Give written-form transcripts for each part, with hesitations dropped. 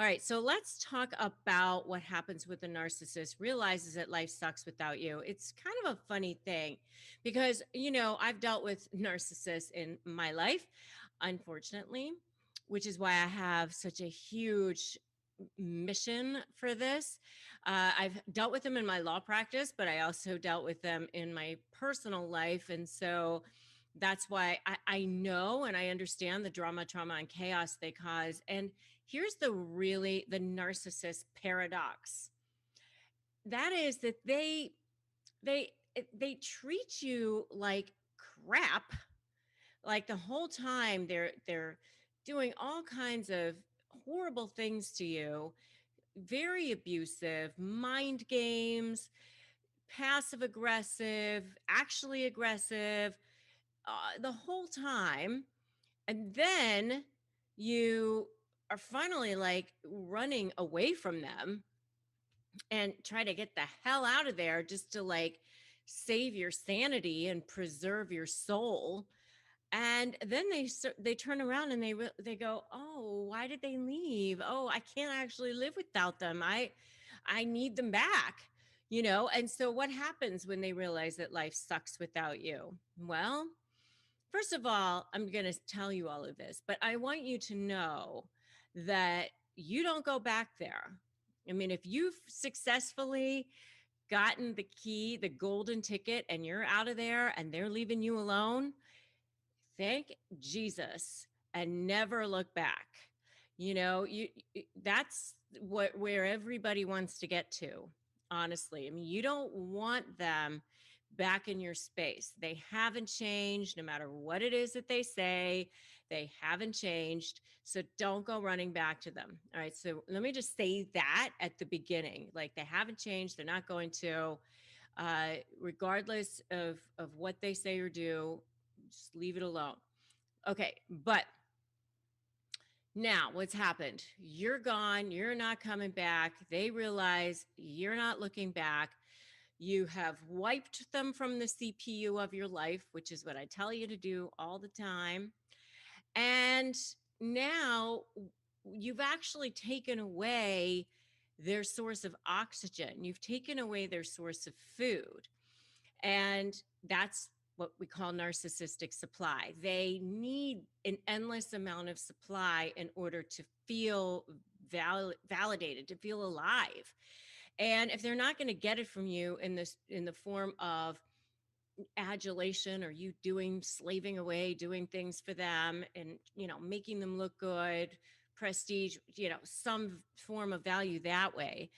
right, so let's talk about what happens with the narcissist realizes that life sucks without you. It's kind of a funny thing because, I've dealt with narcissists in my life, unfortunately, which is why I have such a huge mission for this. I've dealt with them in my law practice, but I also dealt with them in my personal life. And so that's why I know and I understand the drama, trauma, and chaos they cause. And here's the narcissist paradox. That is that they treat you like crap, like the whole time they're doing all kinds of horrible things to you, very abusive, mind games, passive aggressive, actually aggressive, the whole time. And then you are finally like running away from them and try to get the hell out of there just to like save your sanity and preserve your soul. And then they turn around and they go, oh, why did they leave? Oh, I can't actually live without them. I need them back, And so what happens when they realize that life sucks without you? Well, first of all, I'm going to tell you all of this, but I want you to know that you don't go back there. I mean, if you've successfully gotten the key, the golden ticket, and you're out of there and they're leaving you alone, thank Jesus and never look back. That's where everybody wants to get to, honestly. I mean, you don't want them back in your space. They haven't changed no matter what it is that they say. They haven't changed. So don't go running back to them. All right. So let me just say that at the beginning. Like, they haven't changed. They're not going to, regardless of what they say or do, just leave it alone. Okay. But now what's happened? You're gone. You're not coming back. They realize you're not looking back. You have wiped them from the CPU of your life, which is what I tell you to do all the time. And now you've actually taken away their source of oxygen. You've taken away their source of food. And that's what we call narcissistic supply. They need an endless amount of supply in order to feel validated, to feel alive. And if they're not going to get it from you in the form of adulation, or you slaving away, doing things for them and, making them look good, prestige, some form of value that way,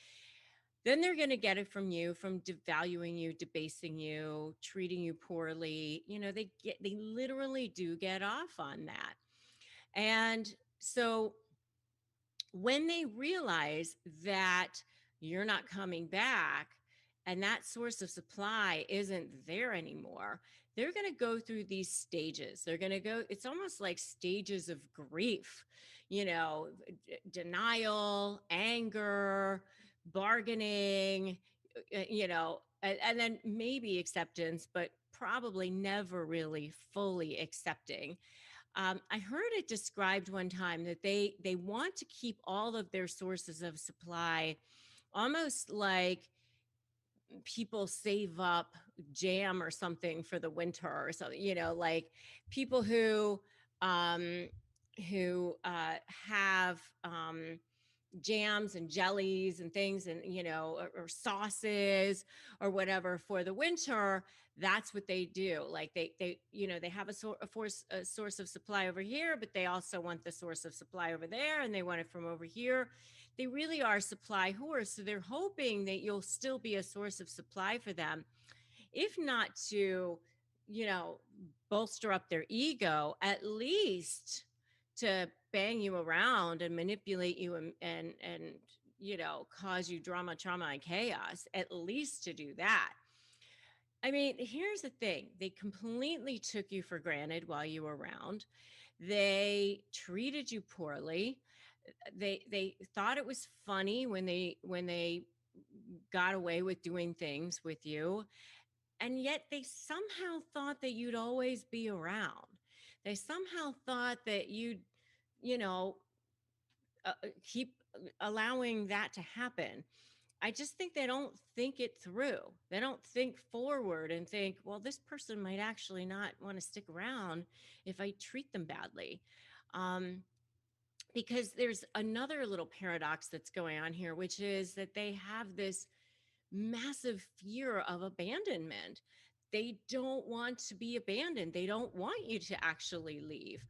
then they're going to get it from you, from devaluing you, debasing you, treating you poorly. They literally do get off on that. And so when they realize that you're not coming back and that source of supply isn't there anymore, they're going to go through these stages. It's almost like stages of grief, denial, anger, bargaining, and then maybe acceptance, but probably never really fully accepting. I heard it described one time that they want to keep all of their sources of supply, almost like people save up jam or something for the winter or something, like people who have jams and jellies and things, and or sauces or whatever for the winter. That's what they do. Like they have a source of supply over here, but they also want the source of supply over there, and they want it from over here. They really are supply whores. So they're hoping that you'll still be a source of supply for them, if not to bolster up their ego, at least to bang you around and manipulate you and cause you drama, trauma, and chaos, at least to do that. I mean, here's the thing. They completely took you for granted while you were around. They treated you poorly. They thought it was funny when they got away with doing things with you. And yet they somehow thought that you'd always be around. They somehow thought that you'd, keep allowing that to happen. I just think they don't think it through. They don't think forward and think, well, this person might actually not want to stick around if I treat them badly. Um, because there's another little paradox that's going on here, which is that they have this massive fear of abandonment. They don't want to be abandoned. They don't want you to actually leave.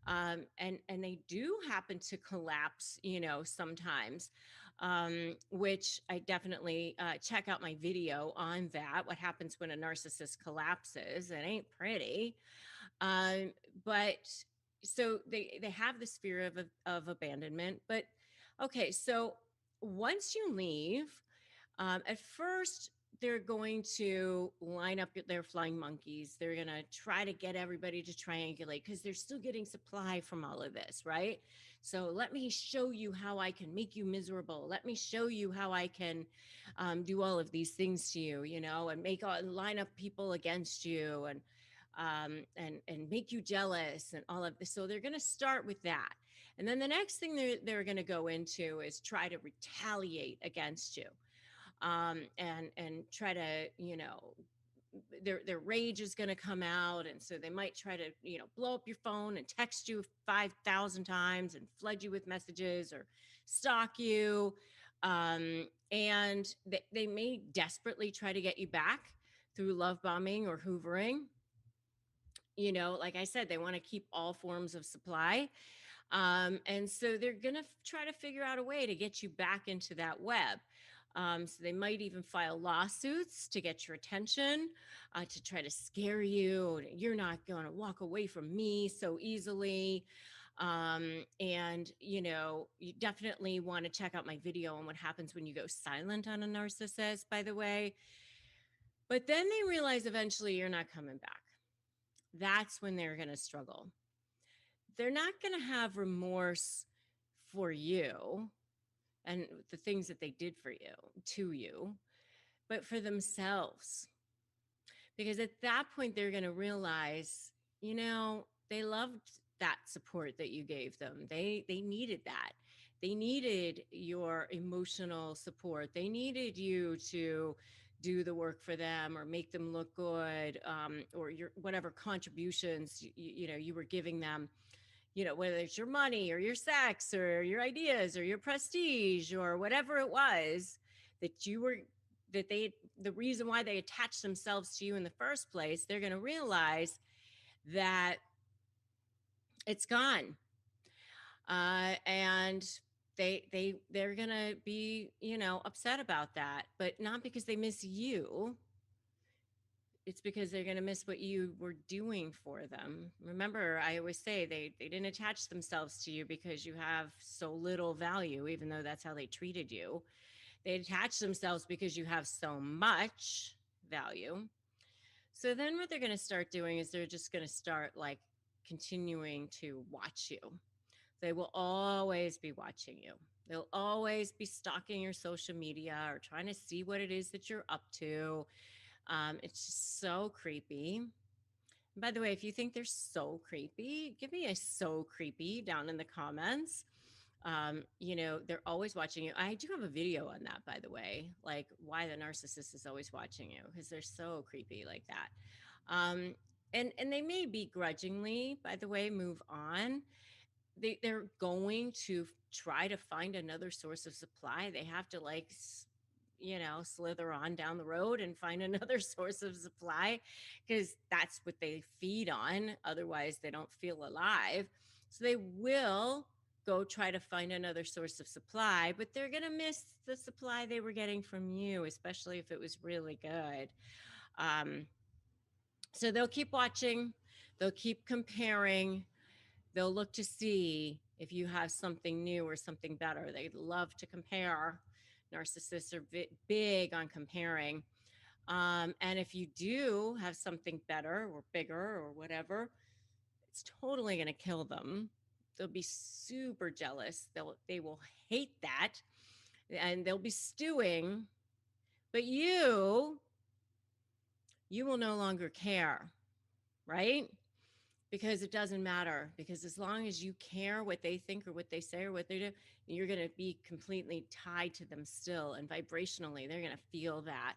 And they do happen to collapse, sometimes, which I definitely check out my video on that. What happens when a narcissist collapses? It ain't pretty. Um, but so they have this fear of abandonment. But okay, so once you leave, at first, they're going to line up their flying monkeys. They're going to try to get everybody to triangulate because they're still getting supply from all of this, right? So let me show you how I can make you miserable. Let me show you how I can do all of these things to you, and line up people against you and make you jealous and all of this. So they're going to start with that. And then the next thing they're going to go into is try to retaliate against you, and try to, their rage is going to come out, and so they might try to, blow up your phone and text you 5,000 times and flood you with messages or stalk you, and they may desperately try to get you back through love bombing or hoovering. Like I said, they want to keep all forms of supply. And so they're going to try to figure out a way to get you back into that web. So they might even file lawsuits to get your attention, to try to scare you. You're not going to walk away from me so easily. And, you definitely want to check out my video on what happens when you go silent on a narcissist, by the way. But then they realize eventually you're not coming back. That's when they're going to struggle. They're not going to have remorse for you and the things that they did for you, to you, but for themselves. Because at that point, they're going to realize, they loved that support that you gave them. They needed that. They needed your emotional support. They needed you to do the work for them or make them look good, or your whatever contributions you were giving them, whether it's your money or your sex or your ideas or your prestige or whatever it was that the reason why they attached themselves to you in the first place. They're going to realize that it's gone. And they're going to be, upset about that, but not because they miss you. It's because they're going to miss what you were doing for them. Remember, I always say they didn't attach themselves to you because you have so little value, even though that's how they treated you. They attach themselves because you have so much value. So then what they're going to start doing is they're just going to start like continuing to watch you. They will always be watching you. They'll always be stalking your social media or trying to see what it is that you're up to. It's just so creepy. By the way, if you think they're so creepy, give me a so creepy down in the comments. They're always watching you. I do have a video on that, by the way, like why the narcissist is always watching you, because they're so creepy like that. And they may begrudgingly, by the way, move on. They're going to try to find another source of supply. They have to slither on down the road and find another source of supply, because that's what they feed on. Otherwise, they don't feel alive. So they will go try to find another source of supply, but they're going to miss the supply they were getting from you, especially if it was really good. So they'll keep watching, they'll keep comparing, they'll look to see if you have something new or something better. They love to compare. Narcissists are big on comparing. And if you do have something better or bigger or whatever, it's totally going to kill them. They'll be super jealous. They will hate that, and they'll be stewing. But you will no longer care, right? Because it doesn't matter. Because as long as you care what they think or what they say or what they do, You're going to be completely tied to them still, and vibrationally, they're going to feel that.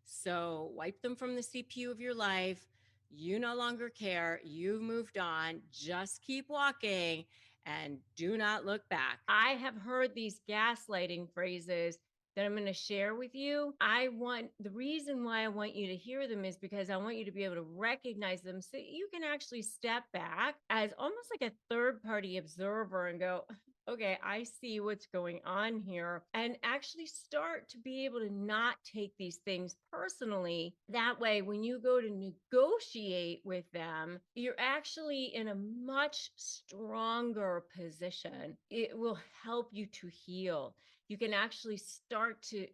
So wipe them from the CPU of your life. You no longer care. You've moved on. Just keep walking and do not look back. I have heard these gaslighting phrases that I'm going to share with you. The reason why I want you to hear them is because I want you to be able to recognize them so you can actually step back as almost like a third party observer and go, okay, I see what's going on here, and actually start to be able to not take these things personally. That way, when you go to negotiate with them, you're actually in a much stronger position. It will help you to heal. You can actually start to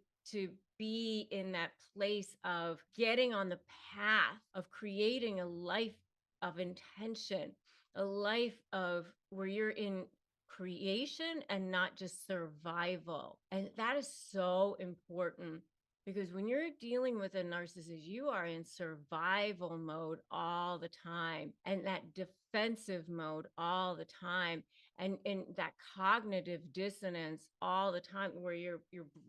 be in that place of getting on the path of creating a life of intention, a life of where you're in creation and not just survival. And that is so important because when you're dealing with a narcissist, you are in survival mode all the time and that defensive mode all the time. And that cognitive dissonance all the time where your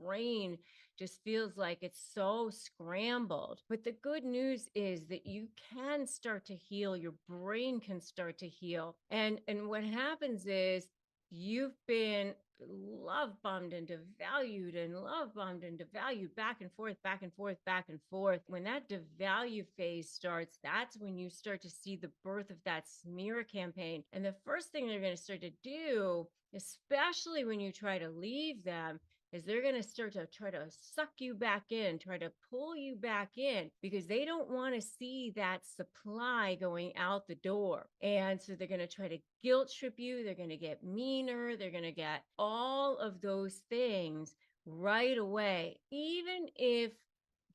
brain just feels like it's so scrambled. But the good news is that you can start to heal. Your brain can start to heal. And what happens is you've been love bombed and devalued and love bombed and devalued back and forth, back and forth, back and forth. When that devalue phase starts, that's when you start to see the birth of that smear campaign. And the first thing they're going to start to do, especially when you try to leave them, is they're going to start to try to suck you back in, try to pull you back in because they don't want to see that supply going out the door. And so they're going to try to guilt trip you. They're going to get meaner. They're going to get all of those things right away, even if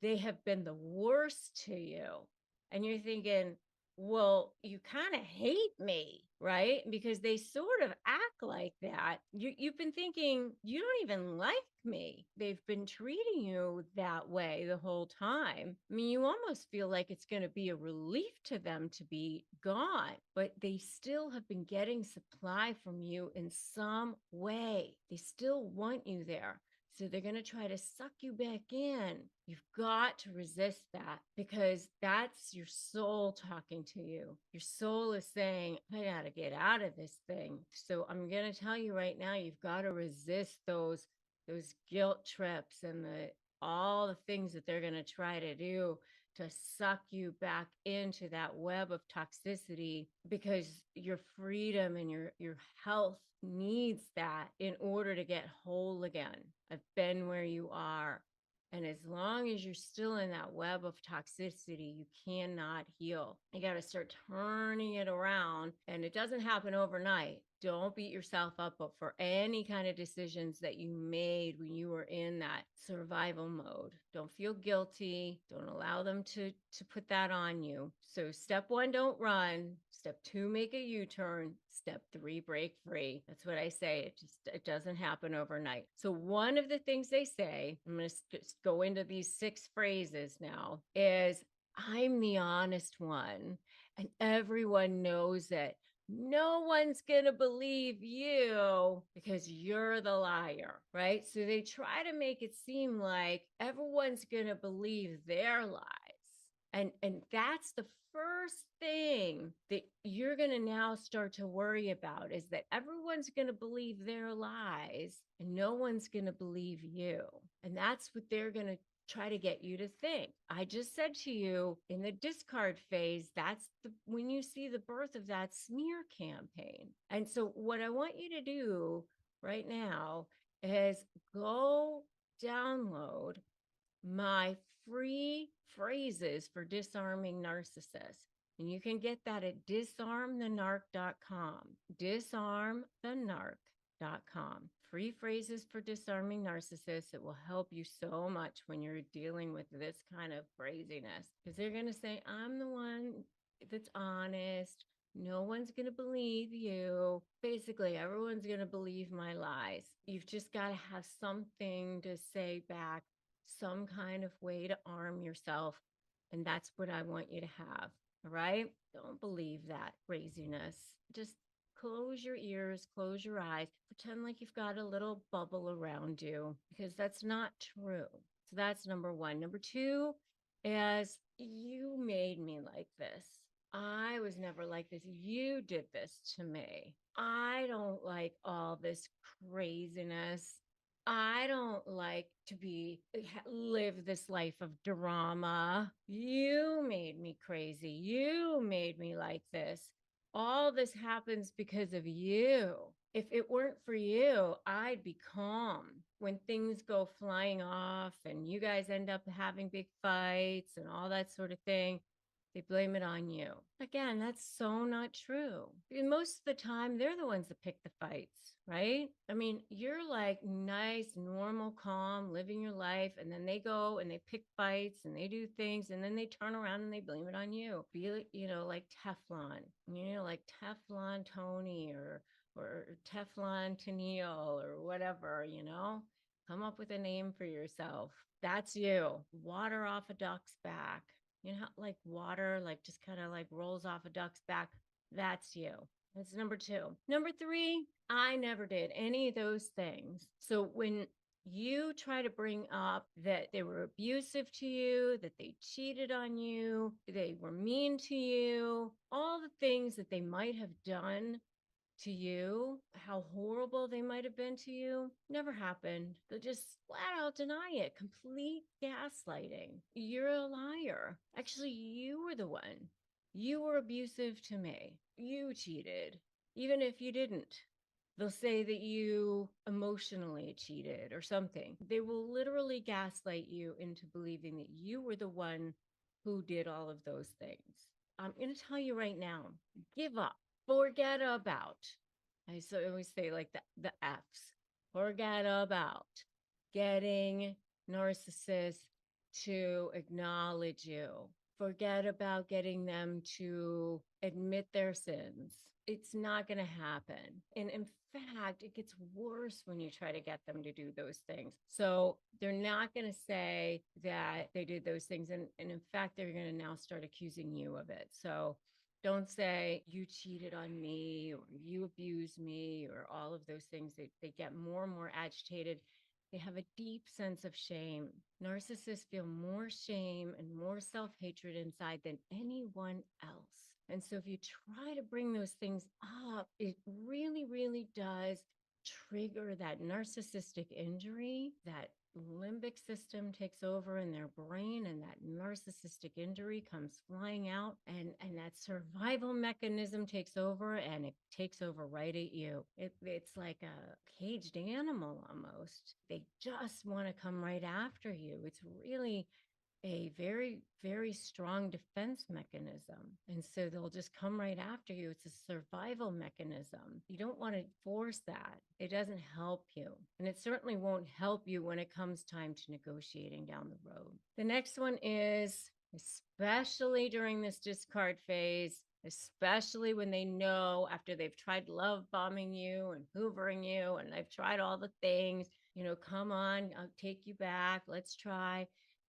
they have been the worst to you. And you're thinking, well, you kind of hate me, right? Because they sort of act like that. You've been thinking, you don't even like me. They've been treating you that way the whole time. I mean, you almost feel like it's going to be a relief to them to be gone, but they still have been getting supply from you in some way. They still want you there. So they're going to try to suck you back in. You've got to resist that because that's your soul talking to you. Your soul is saying, I got to get out of this thing. So I'm going to tell you right now, you've got to resist those guilt trips and all the things that they're going to try to do to suck you back into that web of toxicity because your freedom and your health needs that in order to get whole again. I've been where you are. And as long as you're still in that web of toxicity, you cannot heal. You got to start turning it around. And it doesn't happen overnight. Don't beat yourself up for any kind of decisions that you made when you were in that survival mode. Don't feel guilty. Don't allow them to put that on you. So step 1, don't run. Step 2, make a U-turn. Step 3, break free. That's what I say. It doesn't happen overnight. So one of the things they say, I'm going to just go into these 6 phrases now, is I'm the honest one and everyone knows it. No one's going to believe you because you're the liar, right? So they try to make it seem like everyone's going to believe their lies. And that's the first thing that you're going to now start to worry about is that everyone's going to believe their lies and no one's going to believe you. And that's what they're going to try to get you to think. I just said to you in the discard phase, that's when you see the birth of that smear campaign. And so what I want you to do right now is go download my free phrases for disarming narcissists. And you can get that at disarmthenarc.com. Disarmthenarc.com. Free phrases for disarming narcissists. It will help you so much when you're dealing with this kind of craziness. Because they're going to say, I'm the one that's honest. No one's going to believe you. Basically, everyone's going to believe my lies. You've just got to have something to say back, some kind of way to arm yourself. And that's what I want you to have. All right? Don't believe that craziness. Just close your ears, close your eyes, pretend like you've got a little bubble around you because that's not true. So that's number one. Number two is you made me like this. I was never like this. You did this to me. I don't like all this craziness. I don't like to live this life of drama. You made me crazy. You made me like this. All this happens because of you. If it weren't for you, I'd be calm. When things go flying off and you guys end up having big fights and all that sort of thing, they blame it on you. Again, that's so not true. Because most of the time, they're the ones that pick the fights, right? I mean, you're like nice, normal, calm, living your life, and then they go and they pick fights and they do things, and then they turn around and they blame it on you. Be, like Teflon, like Teflon Tony or Teflon Tennille or whatever. Come up with a name for yourself. That's you. Water off a duck's back. Like water, like just kind of like rolls off a duck's back. That's you. That's number two. Number three, I never did any of those things. So when you try to bring up that they were abusive to you, that they cheated on you, they were mean to you, all the things that they might have done to you, how horrible they might have been to you, never happened. They'll just flat out deny it. Complete gaslighting. You're a liar. Actually, you were the one. You were abusive to me. You cheated, even if you didn't. They'll say that you emotionally cheated or something. They will literally gaslight you into believing that you were the one who did all of those things. I'm going to tell you right now, give up. Forget about. Always say like the F's. Forget about getting narcissists to acknowledge you. Forget about getting them to admit their sins. It's not going to happen. And in fact, it gets worse when you try to get them to do those things. So they're not going to say that they did those things. And in fact, they're going to now start accusing you of it. So don't say you cheated on me or you abused me or all of those things. They get more and more agitated. They have a deep sense of shame. Narcissists feel more shame and more self-hatred inside than anyone else. And so if you try to bring those things up, it really, really does trigger that narcissistic injury. That limbic system takes over in their brain, and that narcissistic injury comes flying out, and that survival mechanism takes over, and it takes over right at you. It's like a caged animal almost. They just want to come right after you. It's really a very, very strong defense mechanism. And so they'll just come right after you. It's a survival mechanism. You don't want to force that. It doesn't help you. And it certainly won't help you when it comes time to negotiating down the road. The next one is, especially during this discard phase, especially when they know after they've tried love bombing you and hoovering you and they've tried all the things, come on, I'll take you back. Let's try.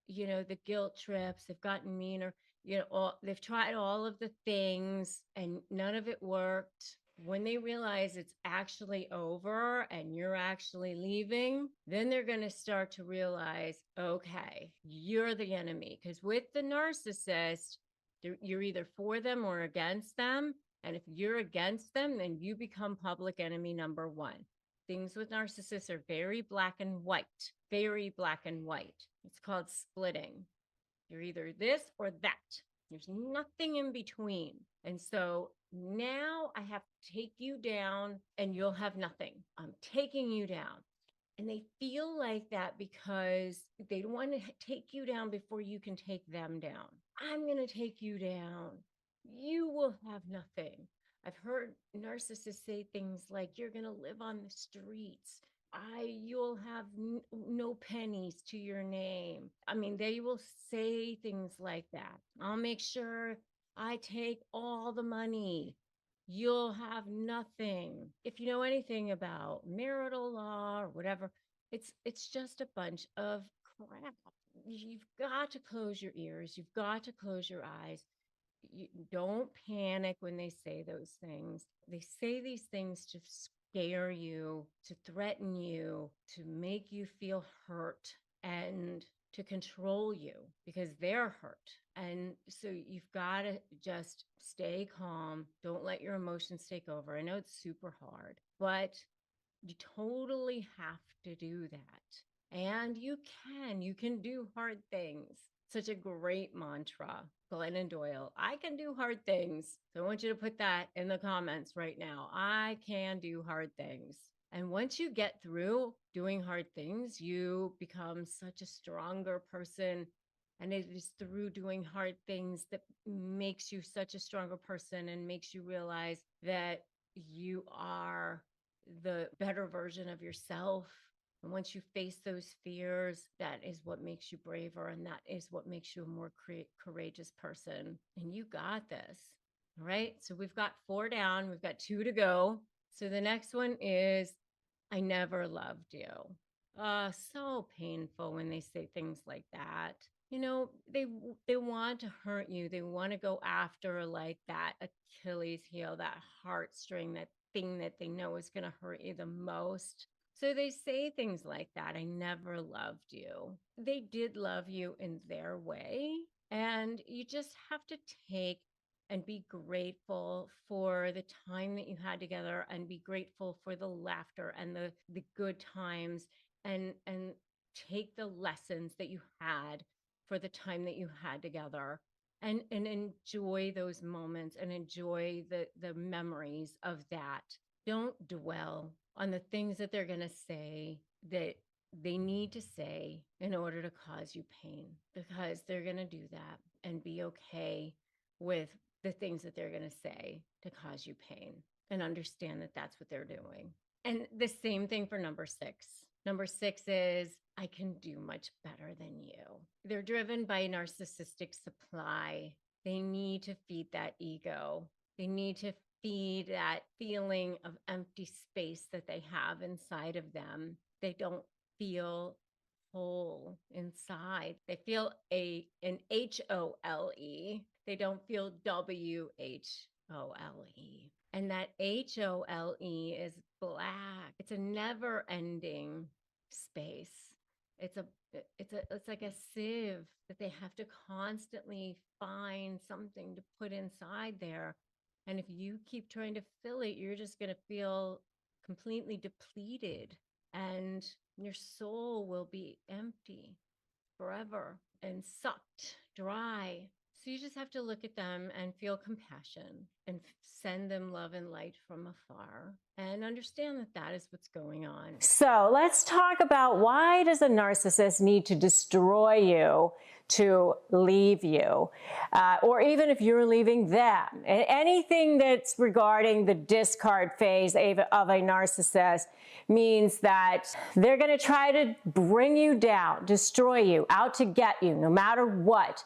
The guilt trips, they've gotten meaner, they've tried all of the things and none of it worked. When they realize it's actually over and you're actually leaving, then they're going to start to realize, okay, you're the enemy. Because with the narcissist, you're either for them or against them. And if you're against them, then you become public enemy number one. Things with narcissists are very black and white, very black and white. It's called splitting. You're either this or that. There's nothing in between. And so now I have to take you down and you'll have nothing. I'm taking you down. And they feel like that because they want to take you down before you can take them down. I'm going to take you down. You will have nothing. I've heard narcissists say things like, you're going to live on the streets. You'll have no pennies to your name. I mean, they will say things like that. I'll make sure I take all the money. You'll have nothing. If you know anything about marital law or whatever, it's just a bunch of crap. You've got to close your ears. You've got to close your eyes. you don't panic when they say those things. They say these things to scare you, to threaten you, to make you feel hurt, and to control you because they're hurt. And so you've got to just stay calm. Don't let your emotions take over. I know it's super hard, but you totally have to do that. And you can do hard things. Such a great mantra, Glennon Doyle. I can do hard things. So I want you to put that in the comments right now. I can do hard things. And once you get through doing hard things, you become such a stronger person. And it is through doing hard things that makes you such a stronger person and makes you realize that you are the better version of yourself. And once you face those fears, that is what makes you braver. And that is what makes you a more courageous person. And you got this. All right. So we've got 4 down. We've got 2 to go. So the next one is, I never loved you. So painful when they say things like that. You know, they want to hurt you. They want to go after like that Achilles heel, that heartstring, that thing that they know is going to hurt you the most. So they say things like that. I never loved you. They did love you in their way. And you just have to take and be grateful for the time that you had together, and be grateful for the laughter and the good times, and take the lessons that you had for the time that you had together, and enjoy those moments and enjoy the memories of that. Don't dwell on the things that they're going to say that they need to say in order to cause you pain, because they're going to do that, and be okay with the things that they're going to say to cause you pain, and understand that that's what they're doing. And the same thing for number 6. Number 6 is, I can do much better than you. They're driven by narcissistic supply. They need to feed that ego. They need to feed that feeling of empty space that they have inside of them. They don't feel whole inside. They feel an HOLE. They don't feel WHOLE. And that HOLE is black. It's a never-ending space. It's like a sieve that they have to constantly find something to put inside there. And if you keep trying to fill it, you're just going to feel completely depleted, and your soul will be empty forever and sucked dry. So you just have to look at them and feel compassion, and send them love and light from afar, and understand that that is what's going on. So let's talk about, why does a narcissist need to destroy you to leave you? Or even if you're leaving them. Anything that's regarding the discard phase of a narcissist means that they're going to try to bring you down, destroy you, out to get you, no matter what.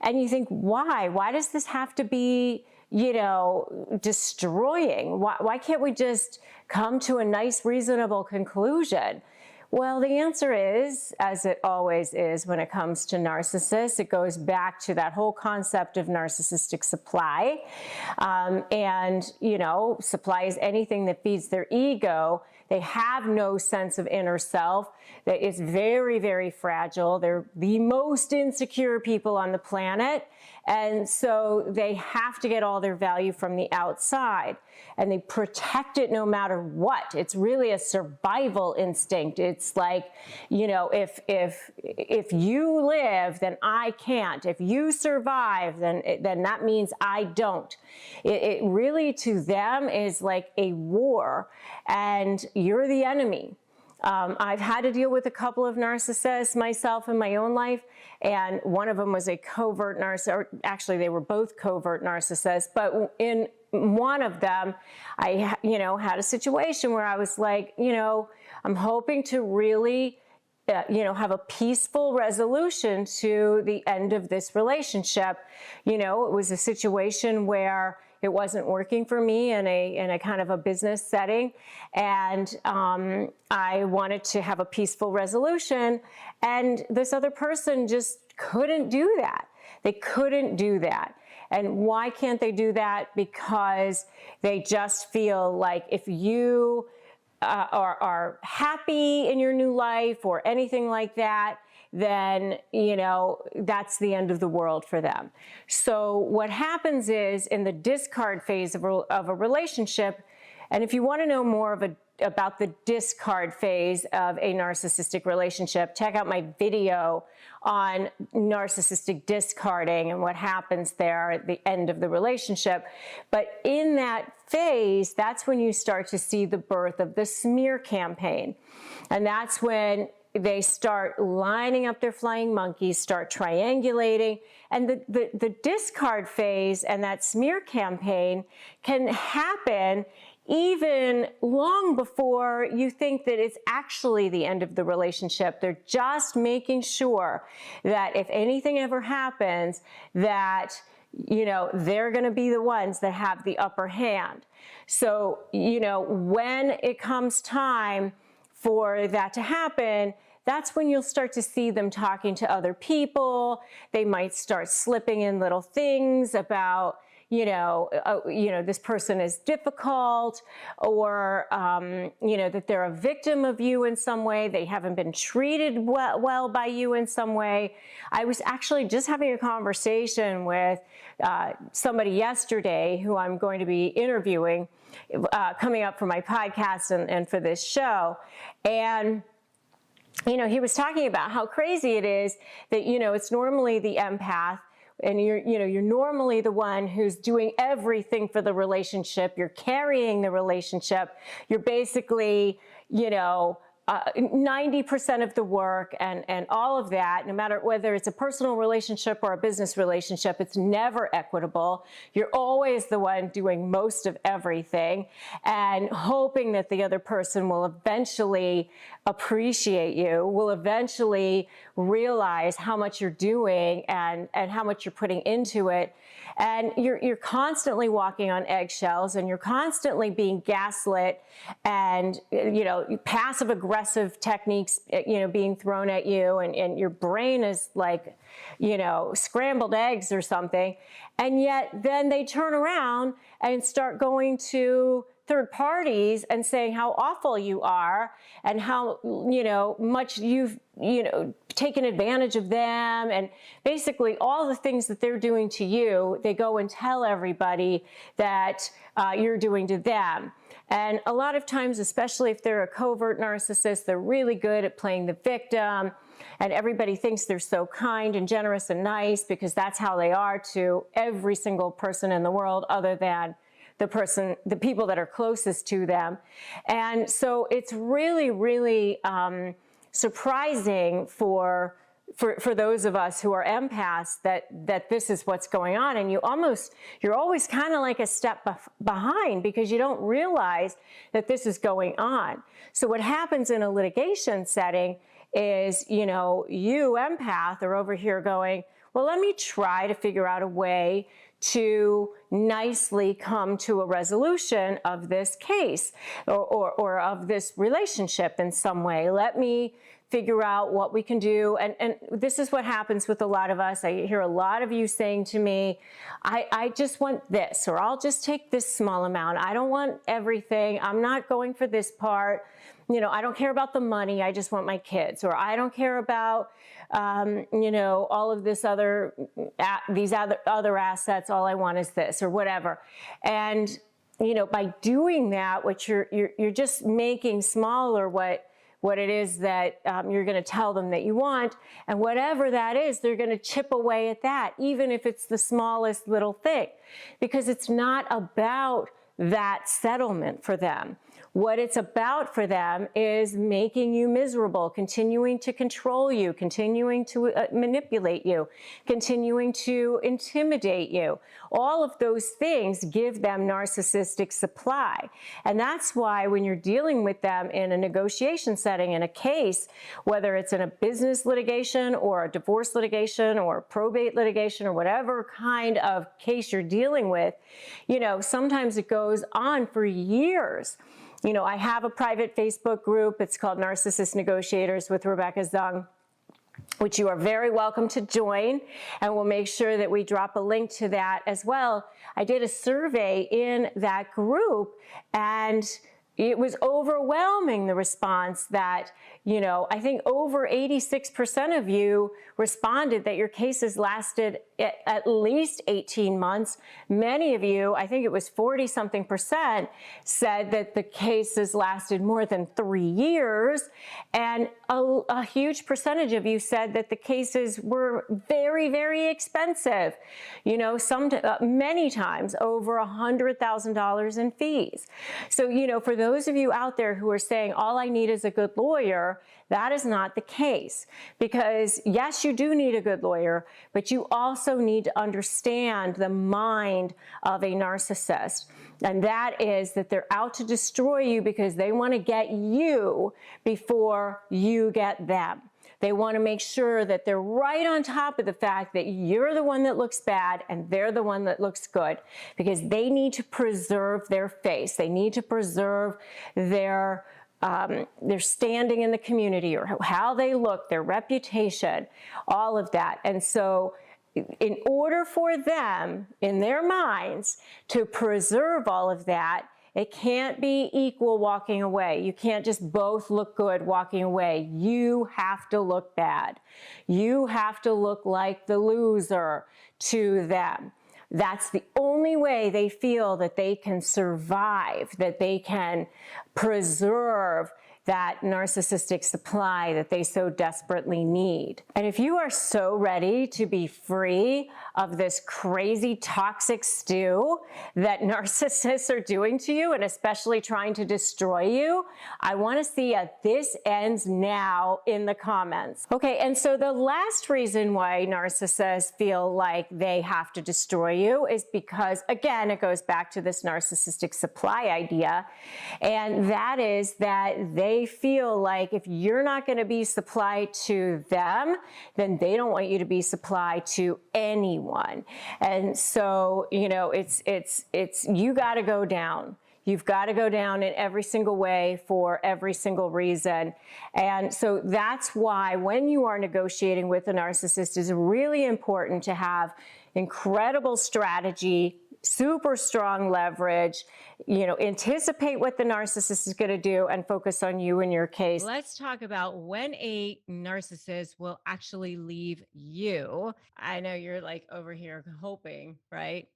And you think, why? Why does this have to be, you know, destroying? Why can't we just come to a nice, reasonable conclusion? Well, the answer is, as it always is when it comes to narcissists, it goes back to that whole concept of narcissistic supply. And, you know, supply is anything that feeds their ego. They have no sense of inner self. That is very, very fragile. They're the most insecure people on the planet. And so they have to get all their value from the outside, and they protect it no matter what. It's really a survival instinct. It's like, you know, if you live, then I can't. If you survive, then that means I don't. It really, to them, is like a war, and you're the enemy. I've had to deal with a couple of narcissists myself in my own life, and one of them was a covert narcissist, or actually they were both covert narcissists, but in one of them, I, you know, had a situation where I was like, you know, I'm hoping to really, you know, have a peaceful resolution to the end of this relationship. You know, it was a situation where it wasn't working for me in a kind of a business setting. And I wanted to have a peaceful resolution. And this other person just couldn't do that. They couldn't do that. And why can't they do that? Because they just feel like if you are happy in your new life or anything like that, then, you know, that's the end of the world for them. So what happens is in the discard phase of a relationship, and if you want to know more about the discard phase of a narcissistic relationship, check out my video on narcissistic discarding and what happens there at the end of the relationship. But in that phase, that's when you start to see the birth of the smear campaign. And that's when they start lining up their flying monkeys, start triangulating. And the discard phase and that smear campaign can happen even long before you think that it's actually the end of the relationship. They're just making sure that if anything ever happens, that, you know, they're going to be the ones that have the upper hand. So, you know, when it comes time for that to happen, that's when you'll start to see them talking to other people. They might start slipping in little things about, this person is difficult, or, that they're a victim of you in some way. They haven't been treated well by you in some way. I was actually just having a conversation with somebody yesterday who I'm going to be interviewing coming up for my podcast and for this show. And he was talking about how crazy it is that, it's normally the empath, and you're normally the one who's doing everything for the relationship. You're carrying the relationship. You're basically, 90% of the work and all of that, no matter whether it's a personal relationship or a business relationship, it's never equitable. You're always the one doing most of everything and hoping that the other person will eventually appreciate you, will eventually realize how much you're doing and how much you're putting into it. And you're constantly walking on eggshells, and you're constantly being gaslit, and passive aggressive techniques being thrown at you, and your brain is like scrambled eggs or something. And yet then they turn around and start going to third parties and saying how awful you are and how much you've taken advantage of them, and basically all the things that they're doing to you, they go and tell everybody that you're doing to them. And a lot of times, especially if they're a covert narcissist, they're really good at playing the victim, and everybody thinks they're so kind and generous and nice because that's how they are to every single person in the world other than the people that are closest to them. And so it's really, really surprising for those of us who are empaths that this is what's going on. And you're always kind of like a step behind because you don't realize that this is going on. So what happens in a litigation setting is, you empath are over here going, well, let me try to figure out a way to nicely come to a resolution of this case or of this relationship in some way. Let me figure out what we can do. And this is what happens with a lot of us. I hear a lot of you saying to me, I just want this, or I'll just take this small amount. I don't want everything. I'm not going for this part. I don't care about the money. I just want my kids. Or I don't care about, all of this these other assets. All I want is this, or whatever. And, by doing that, what you're just making smaller what it is that you're going to tell them that you want. And whatever that is, they're going to chip away at that, even if it's the smallest little thing, because it's not about that settlement for them. What it's about for them is making you miserable, continuing to control you, continuing to manipulate you, continuing to intimidate you. All of those things give them narcissistic supply. And that's why when you're dealing with them in a negotiation setting, in a case, whether it's in a business litigation or a divorce litigation or probate litigation or whatever kind of case you're dealing with, sometimes it goes on for years. I have a private Facebook group. It's called Narcissist Negotiators with Rebecca Zung. which you are very welcome to join, and we'll make sure that we drop a link to that as well. I did a survey in that group, and it was overwhelming, the response that, I think over 86% of you responded that your cases lasted at least 18 months. Many of you, I think it was 40-something%, said that the cases lasted more than 3 years. And a huge percentage of you said that the cases were very, very expensive. Many times over $100,000 in fees. So, for those of you out there who are saying, all I need is a good lawyer, that is not the case. Because yes, you do need a good lawyer, but you also need to understand the mind of a narcissist. And that is that they're out to destroy you because they want to get you before you get them. They want to make sure that they're right on top of the fact that you're the one that looks bad and they're the one that looks good, because they need to preserve their face. They need to preserve their standing in the community, or how they look, their reputation, all of that. And so in order for them, in their minds, to preserve all of that, it can't be equal walking away. You can't just both look good walking away. You have to look bad. You have to look like the loser to them. That's the only way they feel that they can survive, that they can preserve that narcissistic supply that they so desperately need. And if you are so ready to be free of this crazy toxic stew that narcissists are doing to you, and especially trying to destroy you, I want to see a "this ends now" in the comments. Okay, and so the last reason why narcissists feel like they have to destroy you is because, again, it goes back to this narcissistic supply idea, and that is that they feel like if you're not going to be supplied to them, then they don't want you to be supplied to anyone. And so, it's you got to go down. You've got to go down in every single way for every single reason. And so that's why when you are negotiating with a narcissist, it's really important to have incredible strategy, super strong leverage, anticipate what the narcissist is going to do and focus on you in your case. Let's talk about when a narcissist will actually leave you. I know you're like over here hoping, right?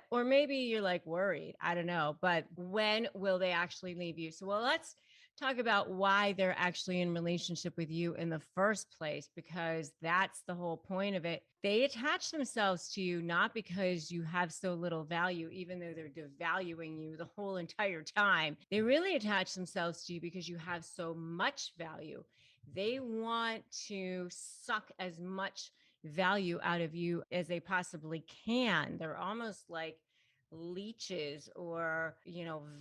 Or maybe you're like worried. I don't know. But when will they actually leave you? So, let's talk about why they're actually in relationship with you in the first place, because that's the whole point of it. They attach themselves to you not because you have so little value, even though they're devaluing you the whole entire time. They really attach themselves to you because you have so much value. They want to suck as much value out of you as they possibly can. They're almost like leeches or,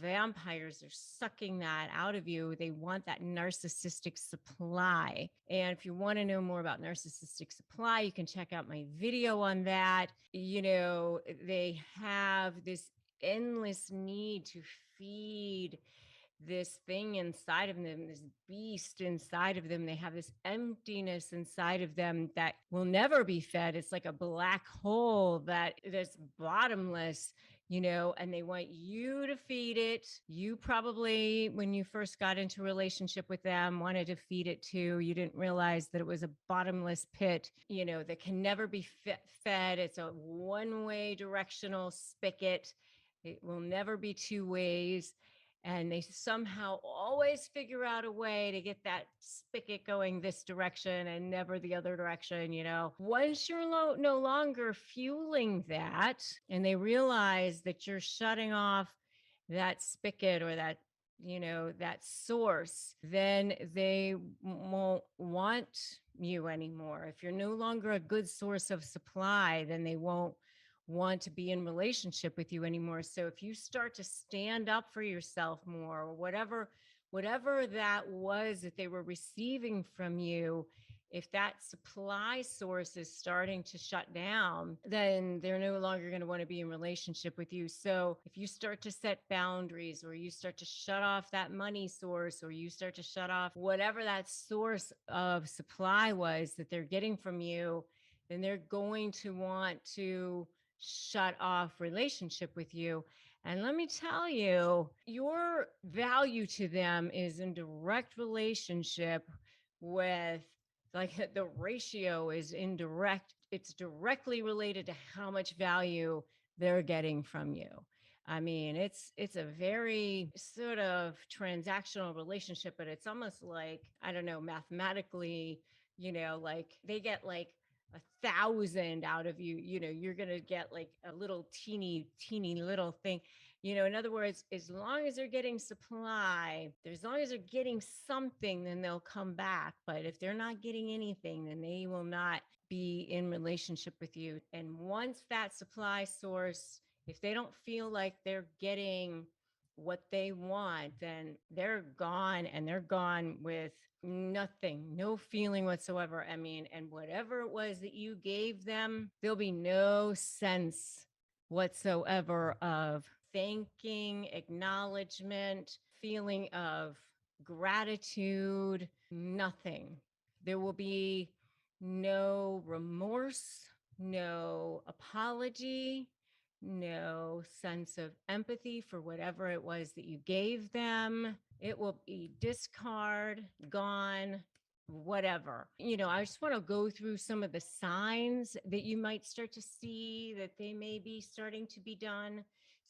vampires. Are sucking that out of you. They want that narcissistic supply. And if you want to know more about narcissistic supply, you can check out my video on that. They have this endless need to feed this thing inside of them, this beast inside of them. They have this emptiness inside of them that will never be fed. It's like a black hole that is bottomless, and they want you to feed it. You probably, when you first got into a relationship with them, wanted to feed it too. You didn't realize that it was a bottomless pit, that can never be fed. It's a one-way directional spigot. It will never be two ways. And they somehow always figure out a way to get that spigot going this direction and never the other direction. Once you're no longer fueling that, and they realize that you're shutting off that spigot or that that source, then they won't want you anymore. If you're no longer a good source of supply, then they won't want to be in relationship with you anymore. So if you start to stand up for yourself more, or whatever that was that they were receiving from you, if that supply source is starting to shut down, then they're no longer going to want to be in relationship with you. So if you start to set boundaries, or you start to shut off that money source, or you start to shut off whatever that source of supply was that they're getting from you, then they're going to want to shut off relationship with you. And let me tell you, your value to them is in direct relationship with, like, the ratio is indirect. It's directly related to how much value they're getting from you. I mean, it's a very sort of transactional relationship, but it's almost like, I don't know, mathematically, like they get like 1,000 out of you. You're gonna get like a little teeny little thing. In other words, as long as they're getting supply, as long as they're getting something, then they'll come back. But if they're not getting anything, then they will not be in relationship with you. And once that supply source, if they don't feel like they're getting what they want, then they're gone, and they're gone with nothing, no feeling whatsoever. I mean, and whatever it was that you gave them, there'll be no sense whatsoever of thanking, acknowledgement, feeling of gratitude, nothing. There will be no remorse, no apology, no sense of empathy for whatever it was that you gave them. It will be discard, gone, whatever. I just want to go through some of the signs that you might start to see that they may be starting to be done,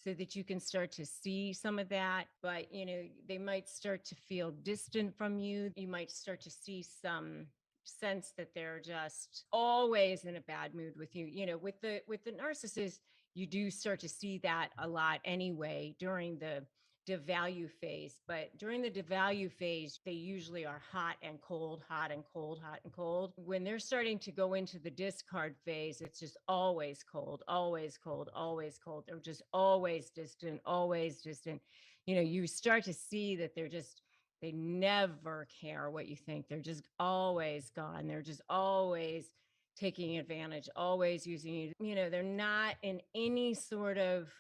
so that you can start to see some of that. But, they might start to feel distant from you. You might start to see some sense that they're just always in a bad mood with you. With the narcissist, you do start to see that a lot anyway during the devalue phase. But during the devalue phase, they usually are hot and cold, hot and cold, hot and cold. When they're starting to go into the discard phase, it's just always cold, always cold, always cold. They're just always distant, always distant. You start to see that they never care what you think. They're just always gone. They're just always taking advantage, always using you. They're not in any sort of,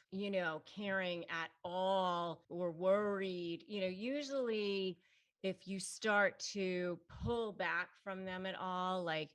caring at all, or worried. Usually if you start to pull back from them at all, like,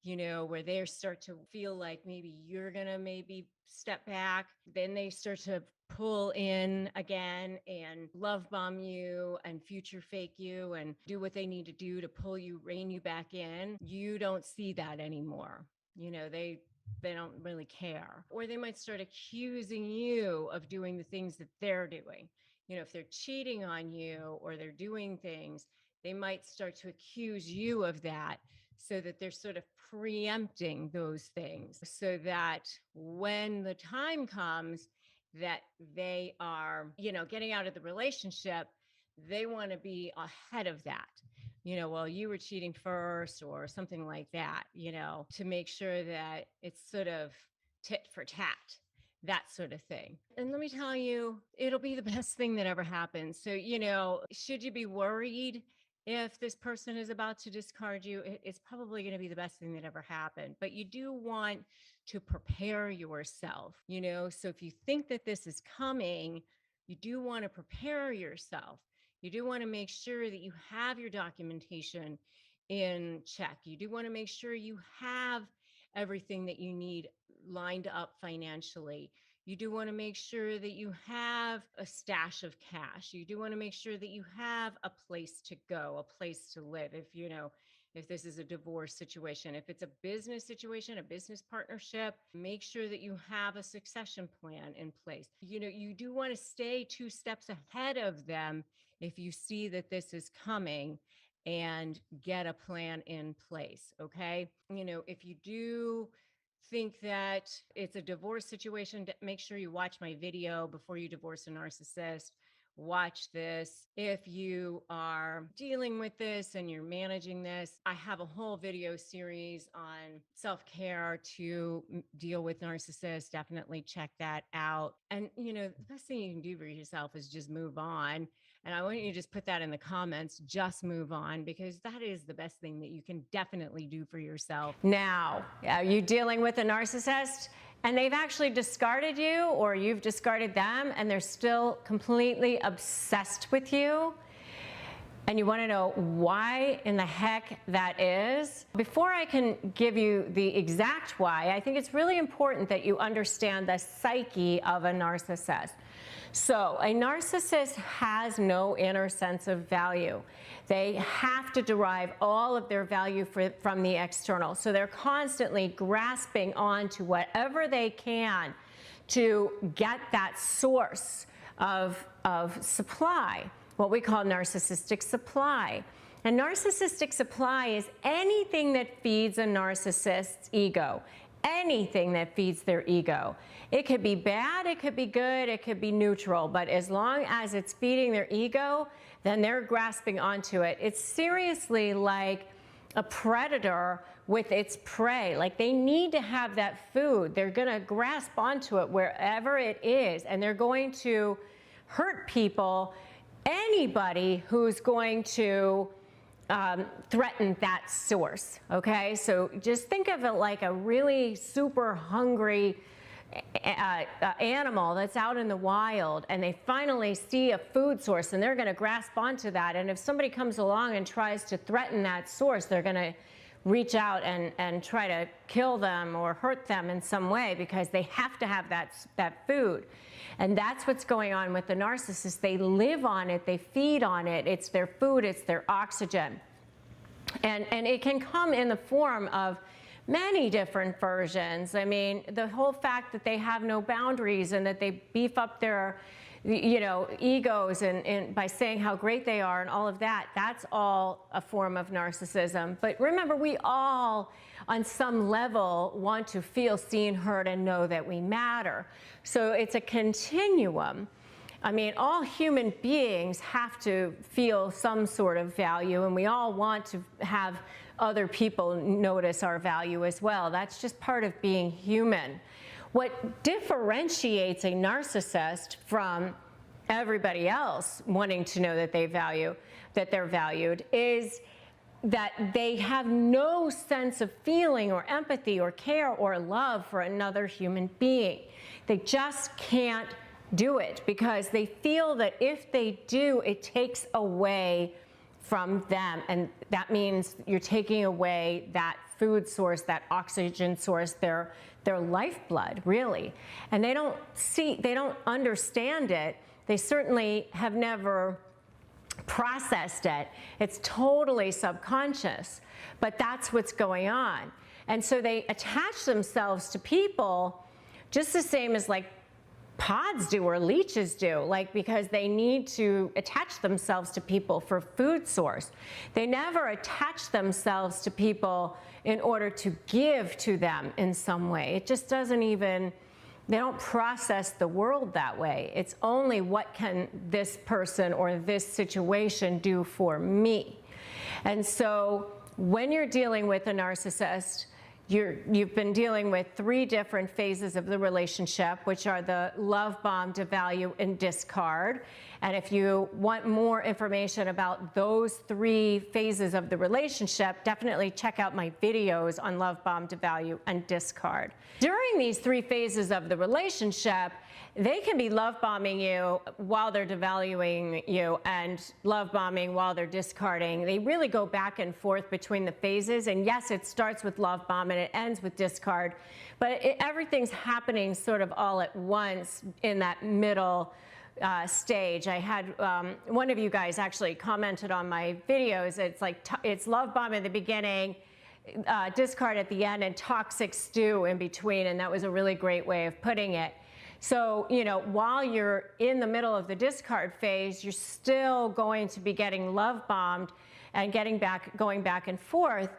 where they start to feel like maybe you're going to maybe step back, then they start to pull in again and love bomb you and future fake you and do what they need to do to pull you, rein you back in. You don't see that anymore. They don't really care. Or they might start accusing you of doing the things that they're doing. If they're cheating on you or they're doing things, they might start to accuse you of that, so that they're sort of preempting those things, so that when the time comes that they are, getting out of the relationship, they want to be ahead of that. Well, you were cheating first, or something like that, to make sure that it's sort of tit for tat, that sort of thing. And let me tell you, it'll be the best thing that ever happens. So, should you be worried if this person is about to discard you? It's probably going to be the best thing that ever happened. But you do want to prepare yourself, so if you think that this is coming, you do want to prepare yourself. You do want to make sure that you have your documentation in check. You do want to make sure you have everything that you need lined up financially. You do want to make sure that you have a stash of cash. You do want to make sure that you have a place to go, a place to live. If this is a divorce situation, if it's a business situation, a business partnership, make sure that you have a succession plan in place. You do want to stay 2 steps ahead of them if you see that this is coming, and get a plan in place. Okay. If you do think that it's a divorce situation, make sure you watch my video, Before You Divorce a Narcissist. Watch this. If you are dealing with this and you're managing this, I have a whole video series on self-care to deal with narcissists. Definitely check that out. And, the best thing you can do for yourself is just move on And I want you to just put that in the comments, just move on, because that is the best thing that you can definitely do for yourself. Now, are you dealing with a narcissist and they've actually discarded you, or you've discarded them and they're still completely obsessed with you? And you want to know why in the heck that is? Before I can give you the exact why, I think it's really important that you understand the psyche of a narcissist. So a narcissist has no inner sense of value. They have to derive all of their value from the external. So they're constantly grasping on to whatever they can to get that source of supply, what we call narcissistic supply. And narcissistic supply is anything that feeds a narcissist's ego. Anything that feeds their ego. It could be bad, it could be good, it could be neutral, but as long as it's feeding their ego, then they're grasping onto it. It's seriously like a predator with its prey. Like, they need to have that food. They're gonna grasp onto it wherever it is, and they're going to hurt people, anybody who's going to threaten that source, okay? So just think of it like a really super hungry animal that's out in the wild, and they finally see a food source and they're gonna grasp onto that. And if somebody comes along and tries to threaten that source, they're gonna reach out and try to kill them or hurt them in some way, because they have to have that food. And that's what's going on with the narcissist. They live on it, they feed on it. It's their food, it's their oxygen. And it can come in the form of many different versions. I mean, the whole fact that they have no boundaries and that they beef up their, egos and by saying how great they are and all of that, that's all a form of narcissism. But remember, we all, on some level, want to feel seen, heard, and know that we matter. So it's a continuum. I mean, all human beings have to feel some sort of value, and we all want to have other people notice our value as well. That's just part of being human. What differentiates a narcissist from everybody else wanting to know that they're valued is that they have no sense of feeling or empathy or care or love for another human being. They just can't do it because they feel that if they do, it takes away from them. And that means you're taking away that food source, that oxygen source, their lifeblood, really. And they don't understand it. They certainly have never processed it. It's totally subconscious, but that's what's going on. And so they attach themselves to people just the same as like pods do or leeches do, like because they need to attach themselves to people for food source. They never attach themselves to people in order to give to them in some way. It just doesn't even, they don't process the world that way. It's only what can this person or this situation do for me. And so when you're dealing with a narcissist, you've been dealing with 3 different phases of the relationship, which are the love bomb, devalue, and discard. And if you want more information about those 3 phases of the relationship, definitely check out my videos on love bomb, devalue, and discard. During these 3 phases of the relationship, they can be love bombing you while they're devaluing you and love bombing while they're discarding. They really go back and forth between the phases. And yes, it starts with love bomb and it ends with discard, but everything's happening sort of all at once in that middle stage. I had one of you guys actually commented on my videos. It's like it's love bomb at the beginning, discard at the end, and toxic stew in between. And that was a really great way of putting it. So, while you're in the middle of the discard phase, you're still going to be getting love bombed and going back and forth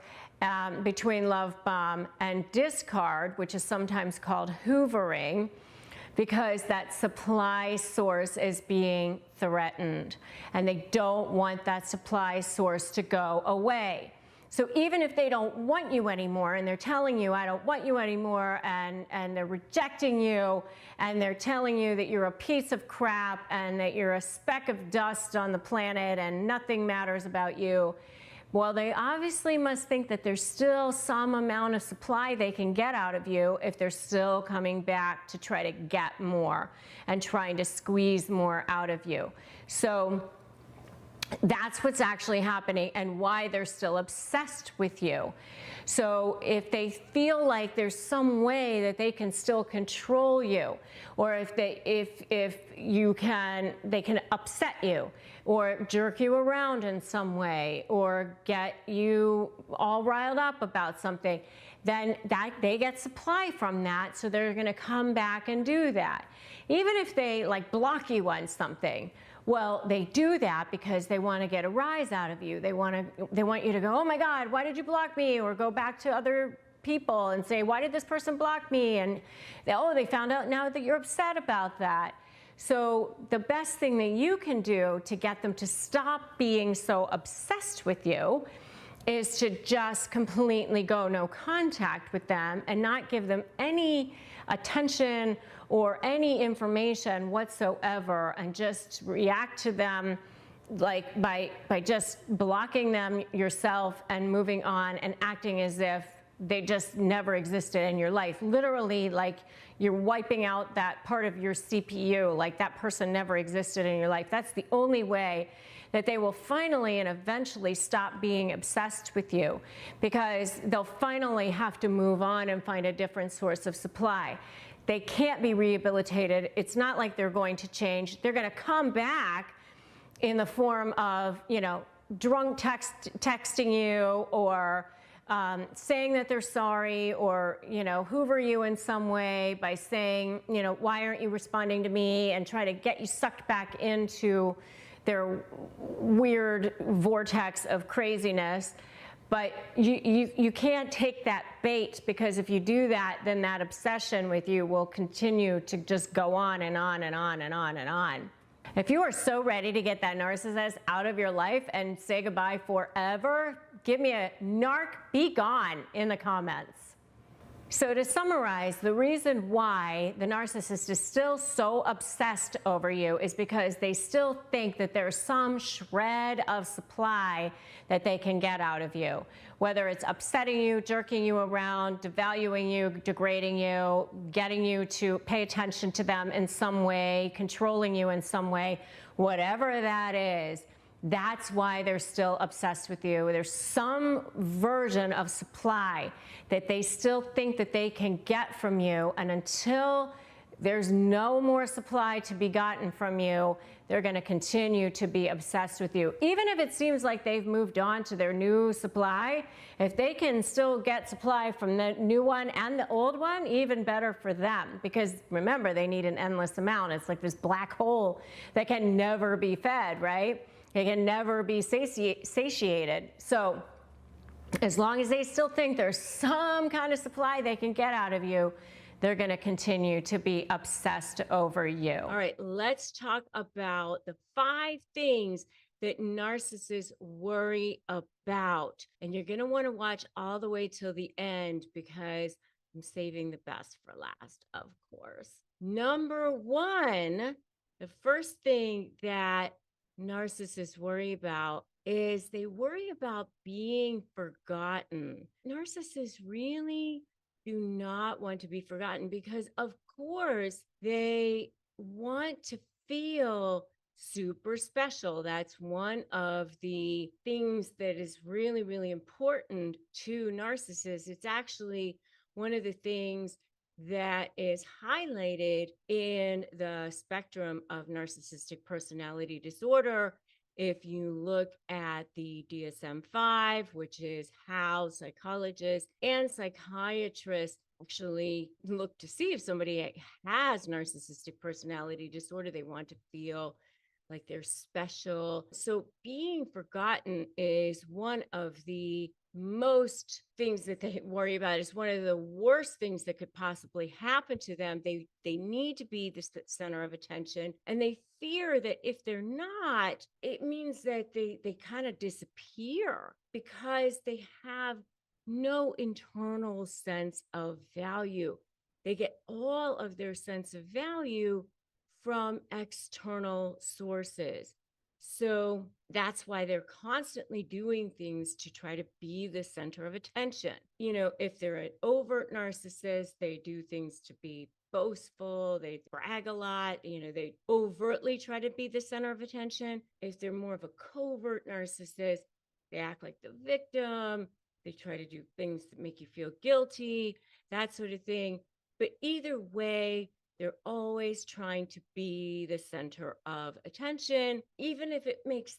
between love bomb and discard, which is sometimes called hoovering, because that supply source is being threatened and they don't want that supply source to go away. So even if they don't want you anymore and they're telling you, I don't want you anymore, and they're rejecting you, and they're telling you that you're a piece of crap and that you're a speck of dust on the planet and nothing matters about you, well, they obviously must think that there's still some amount of supply they can get out of you if they're still coming back to try to get more and trying to squeeze more out of you. So that's what's actually happening and why they're still obsessed with you. So if they feel like there's some way that they can still control you, or if they can upset you or jerk you around in some way or get you all riled up about something, then they get supply from that, so they're going to come back and do that. Even if they like block you on something, well, they do that because they want to get a rise out of you. They want you to go, oh my God, why did you block me? Or go back to other people and say, why did this person block me? And they found out now that you're upset about that. So the best thing that you can do to get them to stop being so obsessed with you is to just completely go no contact with them and not give them any attention or any information whatsoever, and just react to them like by just blocking them yourself and moving on and acting as if they just never existed in your life. Literally, like you're wiping out that part of your CPU, like that person never existed in your life. That's the only way that they will finally and eventually stop being obsessed with you, because they'll finally have to move on and find a different source of supply. They can't be rehabilitated. It's not like they're going to change. They're going to come back in the form of, drunk texting you, or saying that they're sorry, or, hoover you in some way by saying, why aren't you responding to me, and try to get you sucked back into their weird vortex of craziness. But you can't take that bait, because if you do that, then that obsession with you will continue to just go on and on and on and on and on. If you are so ready to get that narcissist out of your life and say goodbye forever, give me a narc be gone in the comments. So to summarize, the reason why the narcissist is still so obsessed over you is because they still think that there's some shred of supply that they can get out of you. Whether it's upsetting you, jerking you around, devaluing you, degrading you, getting you to pay attention to them in some way, controlling you in some way, whatever that is, that's why they're still obsessed with you. There's some version of supply that they still think that they can get from you, and until there's no more supply to be gotten from you, they're going to continue to be obsessed with you. Even if it seems like they've moved on to their new supply, if they can still get supply from the new one and the old one, even better for them. Because remember, they need an endless amount. It's like this black hole that can never be fed, right? It can never be satiated. So as long as they still think there's some kind of supply they can get out of you, they're going to continue to be obsessed over you. All right, let's talk about the 5 things that narcissists worry about. And you're going to want to watch all the way till the end, because I'm saving the best for last, of course. Number 1, the first thing that narcissists worry about is they worry about being forgotten. Narcissists really do not want to be forgotten, because of course they want to feel super special. That's one of the things that is really, really important to narcissists. It's actually one of the things that is highlighted in the spectrum of narcissistic personality disorder. If you look at the DSM-5, which is how psychologists and psychiatrists actually look to see if somebody has narcissistic personality disorder, they want to feel like they're special. So being forgotten is one of the most things that they worry about is one of the worst things that could possibly happen to them. They need to be the center of attention, and they fear that if they're not, it means that they kind of disappear because they have no internal sense of value. They get all of their sense of value from external sources. So that's why they're constantly doing things to try to be the center of attention. If they're an overt narcissist, they do things to be boastful, they brag a lot, they overtly try to be the center of attention. If they're more of a covert narcissist, they act like the victim, they try to do things that make you feel guilty, that sort of thing. But either way, they're always trying to be the center of attention, even if it makes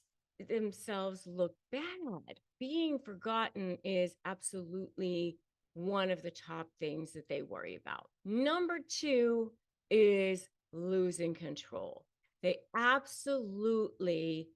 themselves look bad. Being forgotten is absolutely one of the top things that they worry about. Number 2 is losing control. They absolutely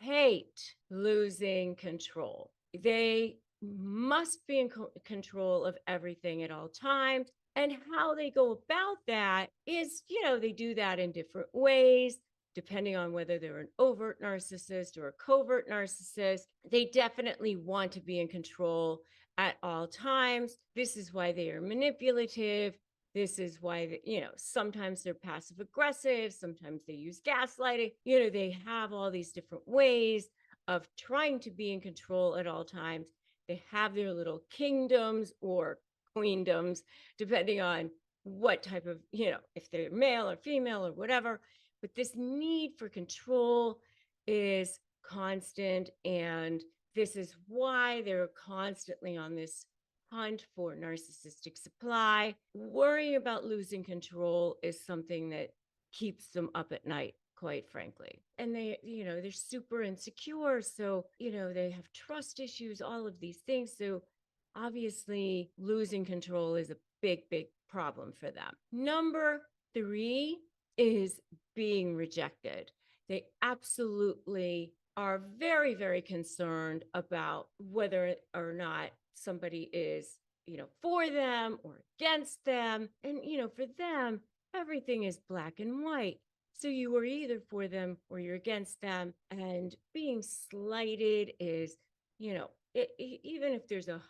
hate losing control. They must be in control of everything at all times. And how they go about that is, they do that in different ways, depending on whether they're an overt narcissist or a covert narcissist. They definitely want to be in control at all times. This is why they are manipulative. This is why, sometimes they're passive aggressive. Sometimes they use gaslighting. They have all these different ways of trying to be in control at all times. They have their little kingdoms or queendoms, depending on what type of, if they're male or female or whatever. But this need for control is constant. And this is why they're constantly on this hunt for narcissistic supply. Worrying about losing control is something that keeps them up at night, quite frankly. And they're super insecure. So, they have trust issues, all of these things. So obviously losing control is a big, big problem for them. Number 3 is being rejected. They absolutely are very, very concerned about whether or not somebody is, for them or against them. And, for them, everything is black and white. So you are either for them or you're against them. And being slighted is, even if there's a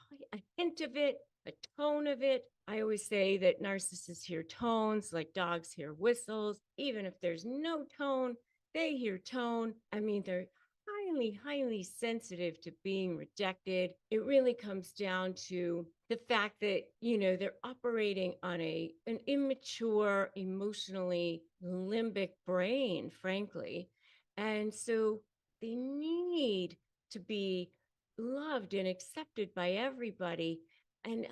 hint of it, a tone of it. I always say that narcissists hear tones like dogs hear whistles. Even if there's no tone, they hear tone. I mean, they're highly, highly sensitive to being rejected. It really comes down to the fact that, they're operating on an immature, emotionally limbic brain, frankly. And so they need to be loved and accepted by everybody, and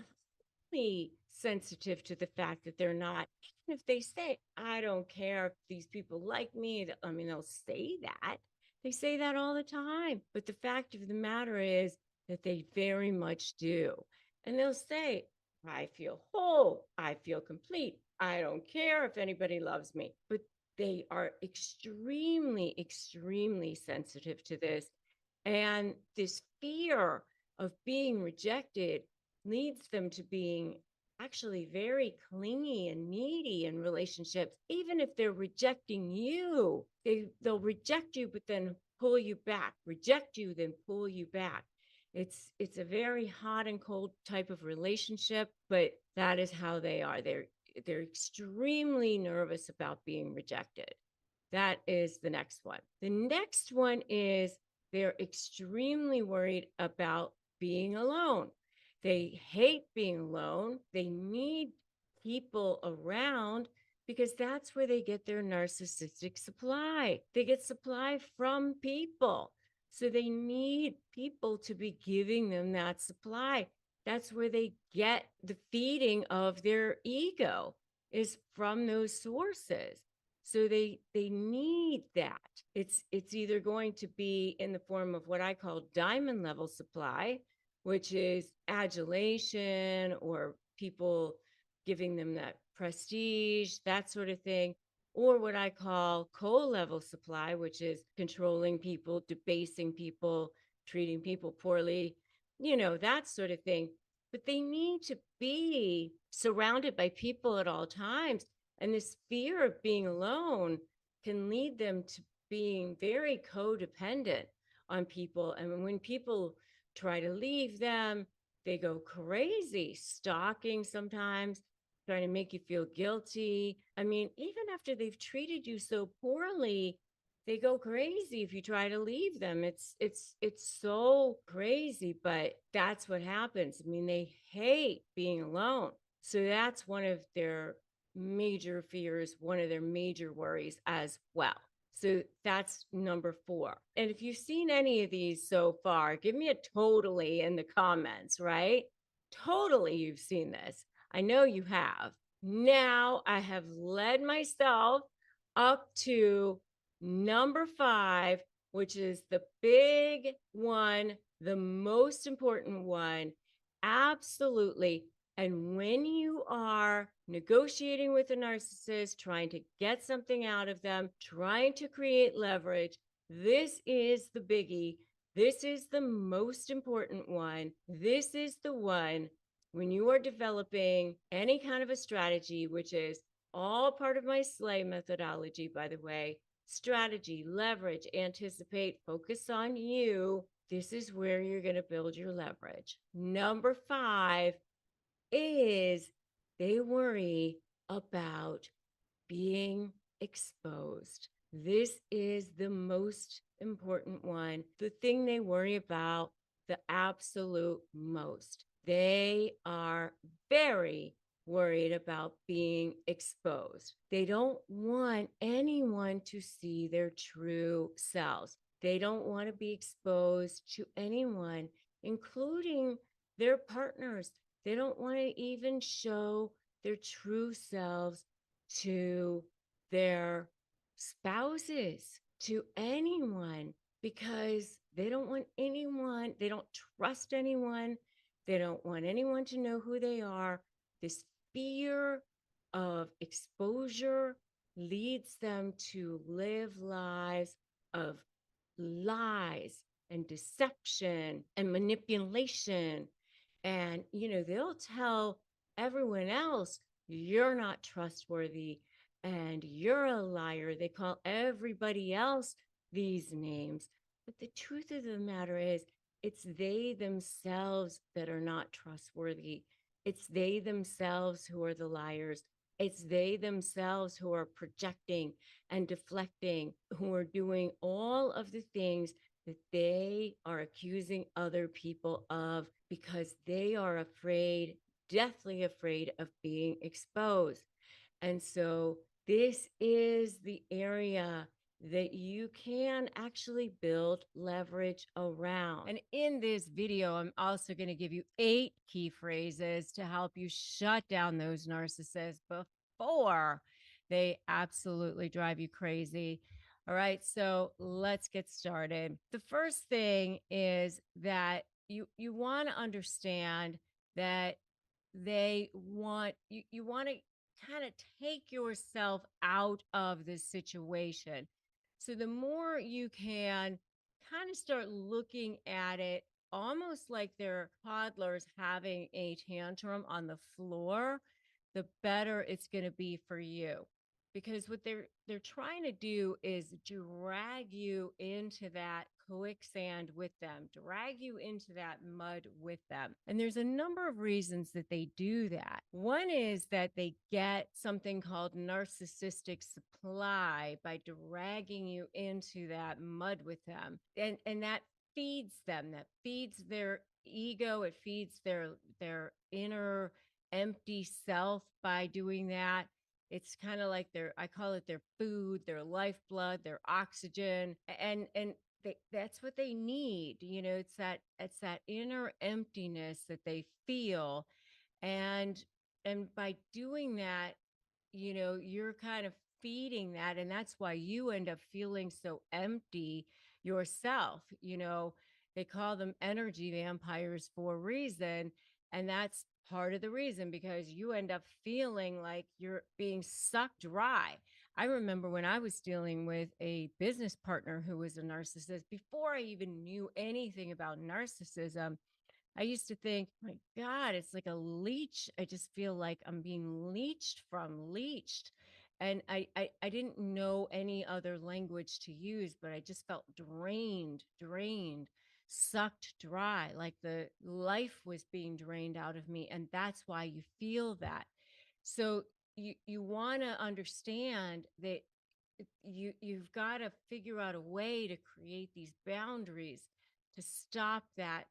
highly sensitive to the fact that they're not. Even if they say, I don't care if these people like me, I mean, they'll say that. They say that all the time. But the fact of the matter is that they very much do. And they'll say, I feel whole, I feel complete, I don't care if anybody loves me. But they are extremely, extremely sensitive to this. And this fear of being rejected leads them to being actually very clingy and needy in relationships. Even if they're rejecting you, they'll reject you, but then pull you back, reject you, then pull you back. It's a very hot and cold type of relationship, but that is how they are. They're extremely nervous about being rejected. That is the next one. The next one is they're extremely worried about being alone. They hate being alone. They need people around because that's where they get their narcissistic supply. They get supply from people. So they need people to be giving them that supply. That's where they get the feeding of their ego, is from those sources. So they need that. It's either going to be in the form of what I call diamond level supply, which is adulation or people giving them that prestige, that sort of thing, or what I call coal level supply, which is controlling people, debasing people, treating people poorly, that sort of thing. But they need to be surrounded by people at all times. And this fear of being alone can lead them to being very codependent on people. And when people try to leave them, they go crazy, stalking sometimes, trying to make you feel guilty. I mean, even after they've treated you so poorly, they go crazy if you try to leave them. It's so crazy, but that's what happens. I mean, they hate being alone. So that's one of their major fears, one of their major worries as well. So that's number 4. And if you've seen any of these so far, give me a totally in the comments, right? Totally, you've seen this. I know you have. Now I have led myself up to number 5, which is the big one, the most important one. Absolutely. And when you are negotiating with a narcissist, trying to get something out of them, trying to create leverage, this is the biggie. This is the most important one. This is the one when you are developing any kind of a strategy, which is all part of my SLAY methodology, by the way. Strategy, leverage, anticipate, focus on you. This is where you're going to build your leverage. Number 5 is they worry about being exposed. This is the most important one, the thing they worry about the absolute most. They are very worried about being exposed. They don't want anyone to see their true selves. They don't want to be exposed to anyone, including their partners. They don't want to even show their true selves to their spouses, to anyone, because they don't want anyone, they don't trust anyone, they don't want anyone to know who they are. This fear of exposure leads them to live lives of lies and deception and manipulation. And, they'll tell everyone else, you're not trustworthy and you're a liar. They call everybody else these names. But the truth of the matter is, it's they themselves that are not trustworthy. It's they themselves who are the liars. It's they themselves who are projecting and deflecting, who are doing all of the things that they are accusing other people of because they are afraid, deathly afraid of being exposed. And so this is the area that you can actually build leverage around. And in this video, I'm also going to give you 8 key phrases to help you shut down those narcissists before they absolutely drive you crazy. All right, so let's get started. The first thing is that you want to understand that you want to kind of take yourself out of this situation. So the more you can kind of start looking at it almost like they're toddlers having a tantrum on the floor, the better it's going to be for you. Because what they're trying to do is drag you into that quicksand with them, drag you into that mud with them. And there's a number of reasons that they do that. One is that they get something called narcissistic supply by dragging you into that mud with them. And that feeds them, that feeds their ego, it feeds their inner empty self by doing that. It's kind of like I call it their food, their lifeblood, their oxygen. And that's what they need. It's that inner emptiness that they feel. And by doing that, you're kind of feeding that. And that's why you end up feeling so empty yourself. They call them energy vampires for a reason. And that's part of the reason, because you end up feeling like you're being sucked dry. I remember when I was dealing with a business partner who was a narcissist, before I even knew anything about narcissism, I used to think, my God, it's like a leech. I just feel like I'm being leeched. And I didn't know any other language to use, but I just felt drained, sucked dry, like the life was being drained out of me. And that's why you feel that. So you want to understand that you've got to figure out a way to create these boundaries to stop that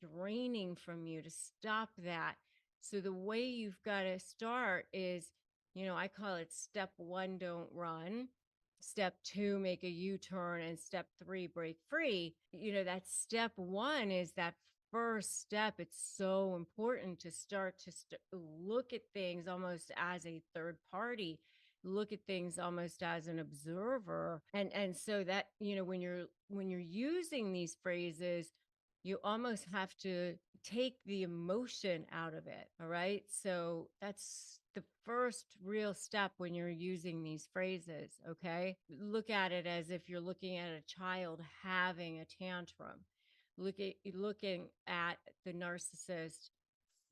draining from you, to stop that. So the way you've got to start is, I call it step 1, don't run. Step 2, make a U-turn, and step 3, break free. That step 1 is that first step. It's so important to start to look at things almost as a third party, look at things almost as an observer. And so that, when you're using these phrases, you almost have to take the emotion out of it. All right. So that's the first real step when you're using these phrases. Okay. Look at it as if you're looking at a child having a tantrum. Looking at the narcissist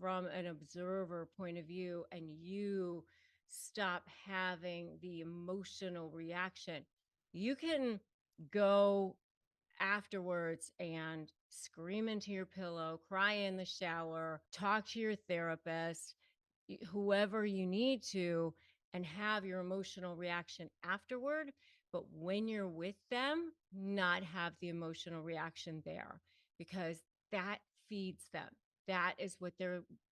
from an observer point of view, and you stop having the emotional reaction. You can go afterwards and scream into your pillow, cry in the shower, talk to your therapist, whoever you need to, and have your emotional reaction afterward. But when you're with them, not have the emotional reaction there, because that feeds them. That is what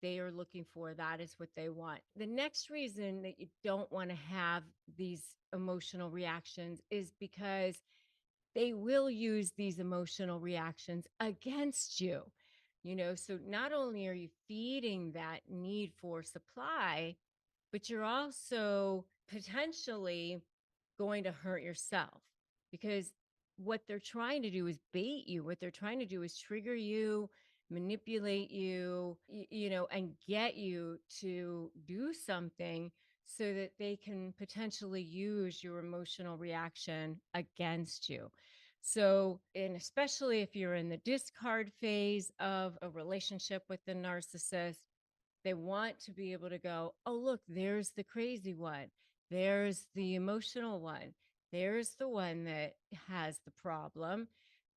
they are looking for. That is what they want. The next reason that you don't want to have these emotional reactions is because they will use these emotional reactions against you. So not only are you feeding that need for supply, but you're also potentially going to hurt yourself, because what they're trying to do is bait you. What they're trying to do is trigger you, manipulate you, and get you to do something so that they can potentially use your emotional reaction against you. So, and especially if you're in the discard phase of a relationship with the narcissist, they want to be able to go, oh, look, there's the crazy one. There's the emotional one. There's the one that has the problem.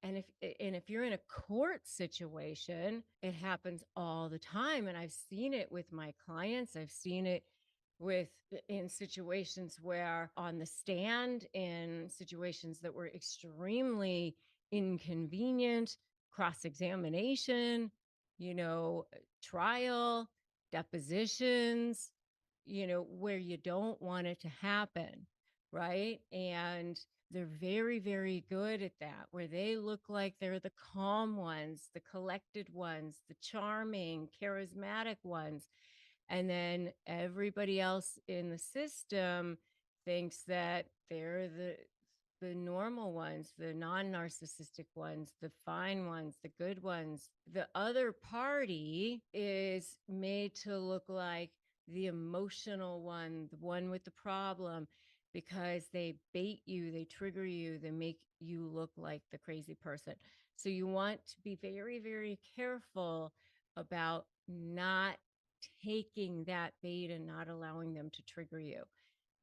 And if you're in a court situation, it happens all the time. And I've seen it with my clients. I've seen it with in situations where on the stand, in situations that were extremely inconvenient, cross-examination, trial, depositions, where you don't want it to happen, right? And they're very, very good at that, where they look like they're the calm ones, the collected ones, the charming, charismatic ones. And then everybody else in the system thinks that they're the normal ones, the non-narcissistic ones, the fine ones, the good ones. The other party is made to look like the emotional one, the one with the problem, because they bait you, they trigger you, they make you look like the crazy person. So you want to be very, very careful about not taking that bait and not allowing them to trigger you.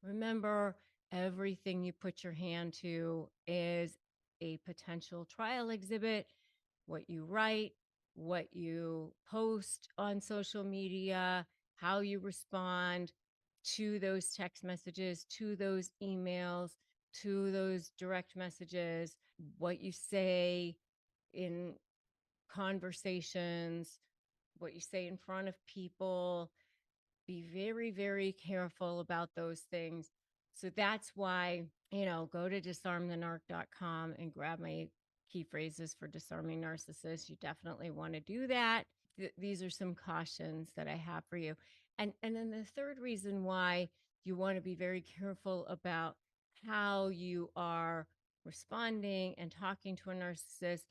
Remember, everything you put your hand to is a potential trial exhibit. What you write, what you post on social media, how you respond to those text messages, to those emails, to those direct messages, what you say in conversations, what you say in front of people. Be very, very careful about those things. So that's why, go to disarmthenarc.com and grab my key phrases for disarming narcissists. You definitely want to do that. These are some cautions that I have for you. And then the third reason why you want to be very careful about how you are responding and talking to a narcissist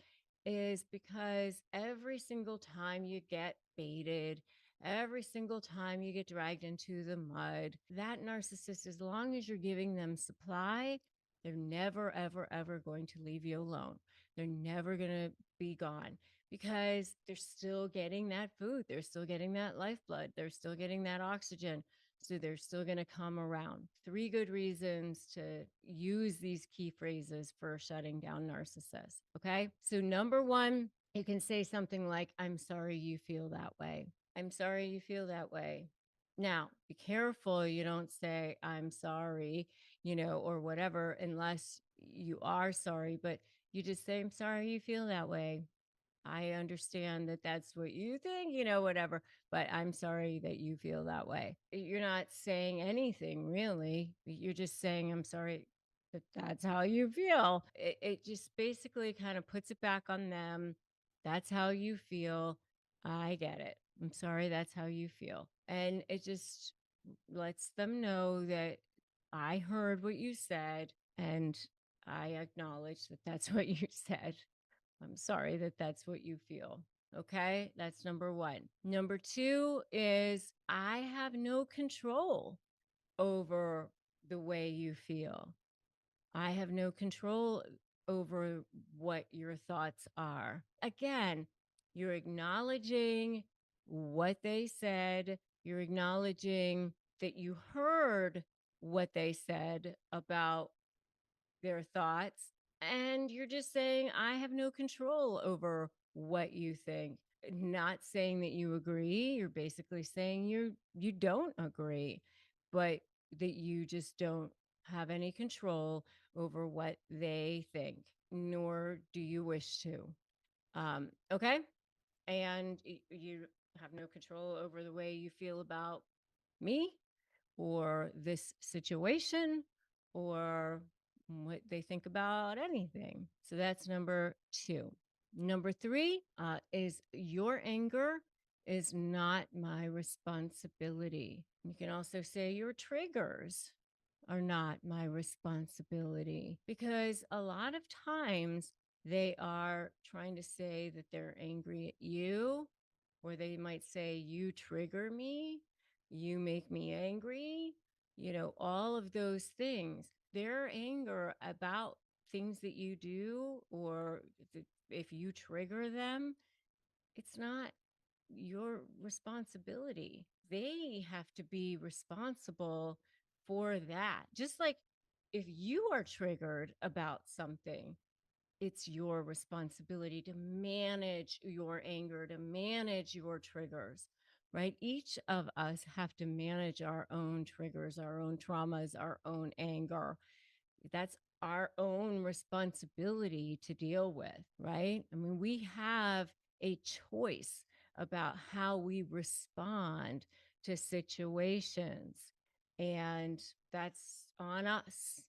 is because every single time you get baited, every single time you get dragged into the mud, that narcissist, as long as you're giving them supply, they're never, ever, ever going to leave you alone. They're never going to be gone. because they're still getting that food, they're still getting that lifeblood, they're still getting that oxygen. So they're still going to come around. 3 good reasons to use these key phrases for shutting down narcissists. Okay. So, number one, you can say something like, I'm sorry you feel that way. I'm sorry you feel that way. Now, be careful you don't say, I'm sorry, or whatever, unless you are sorry, but you just say, I'm sorry you feel that way. I understand that that's what you think, whatever, but I'm sorry that you feel that way. You're not saying anything really. You're just saying, I'm sorry that that's how you feel. It just basically kind of puts it back on them. That's how you feel. I get it. I'm sorry that's how you feel. And it just lets them know that I heard what you said and I acknowledge that that's what you said. I'm sorry that that's what you feel. Okay. That's number one. Number two is I have no control over the way you feel. I have no control over what your thoughts are. Again, you're acknowledging what they said, you're acknowledging that you heard what they said about their thoughts. And you're just saying, I have no control over what you think. Not saying that you agree. You're basically saying you don't agree, but that you just don't have any control over what they think, nor do you wish to. Okay. And you have no control over the way you feel about me or this situation or what they think about anything. So that's number two. Number three is your anger is not my responsibility. You can also say your triggers are not my responsibility because a lot of times they are trying to say that they're angry at you, or they might say, you trigger me, you make me angry, all of those things. Their anger about things that you do, or if you trigger them, it's not your responsibility. They have to be responsible for that. Just like if you are triggered about something, it's your responsibility to manage your anger, to manage your triggers, right? Each of us have to manage our own triggers, our own traumas, our own anger. That's our own responsibility to deal with, right? I mean, we have a choice about how we respond to situations, and that's on us.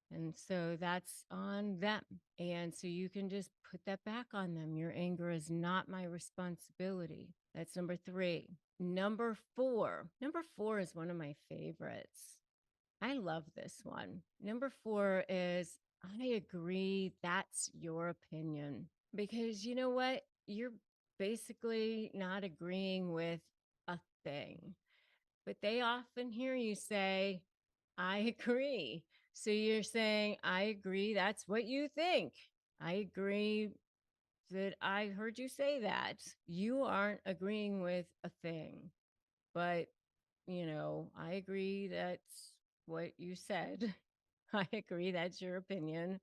And so that's on them. And so you can just put that back on them. Your anger is not my responsibility. That's number three. Number four. Number four is one of my favorites. I love this one. Number four is I agree. That's your opinion. Because you know what? You're basically not agreeing with a thing. But they often hear you say, I agree. So you're saying, I agree. That's what you think. I agree that I heard you say that. You aren't agreeing with a thing, but I agree that's what you said. I agree that's your opinion.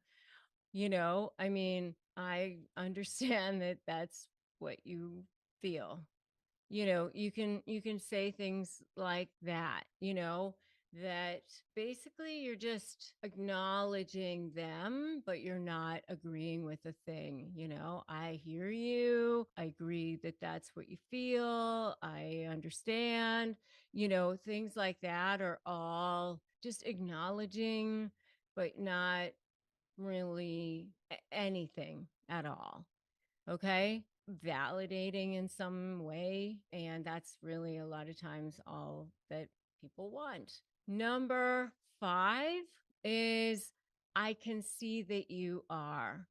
I mean, I understand that that's what you feel. You can say things like that, that basically you're just acknowledging them, but you're not agreeing with a thing. I hear you, I agree that that's what you feel, I understand. Things like that are all just acknowledging, but not really anything at all. Okay. Validating in some way. And that's really a lot of times all that people want. Number five is I can see that you are.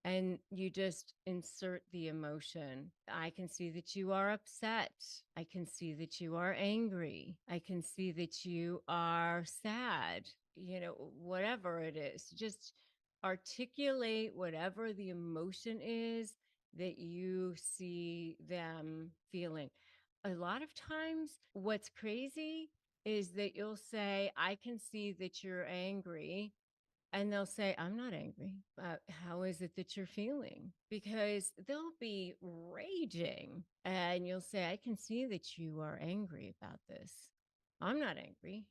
And you just insert the emotion. I can see that you are upset. I can see that you are angry. I can see that you are sad. Whatever it is, just articulate whatever the emotion is that you see them feeling. A lot of times, what's crazy is that you'll say, I can see that you're angry. And they'll say, I'm not angry. How is it that you're feeling? Because they'll be raging. And you'll say, I can see that you are angry about this. I'm not angry.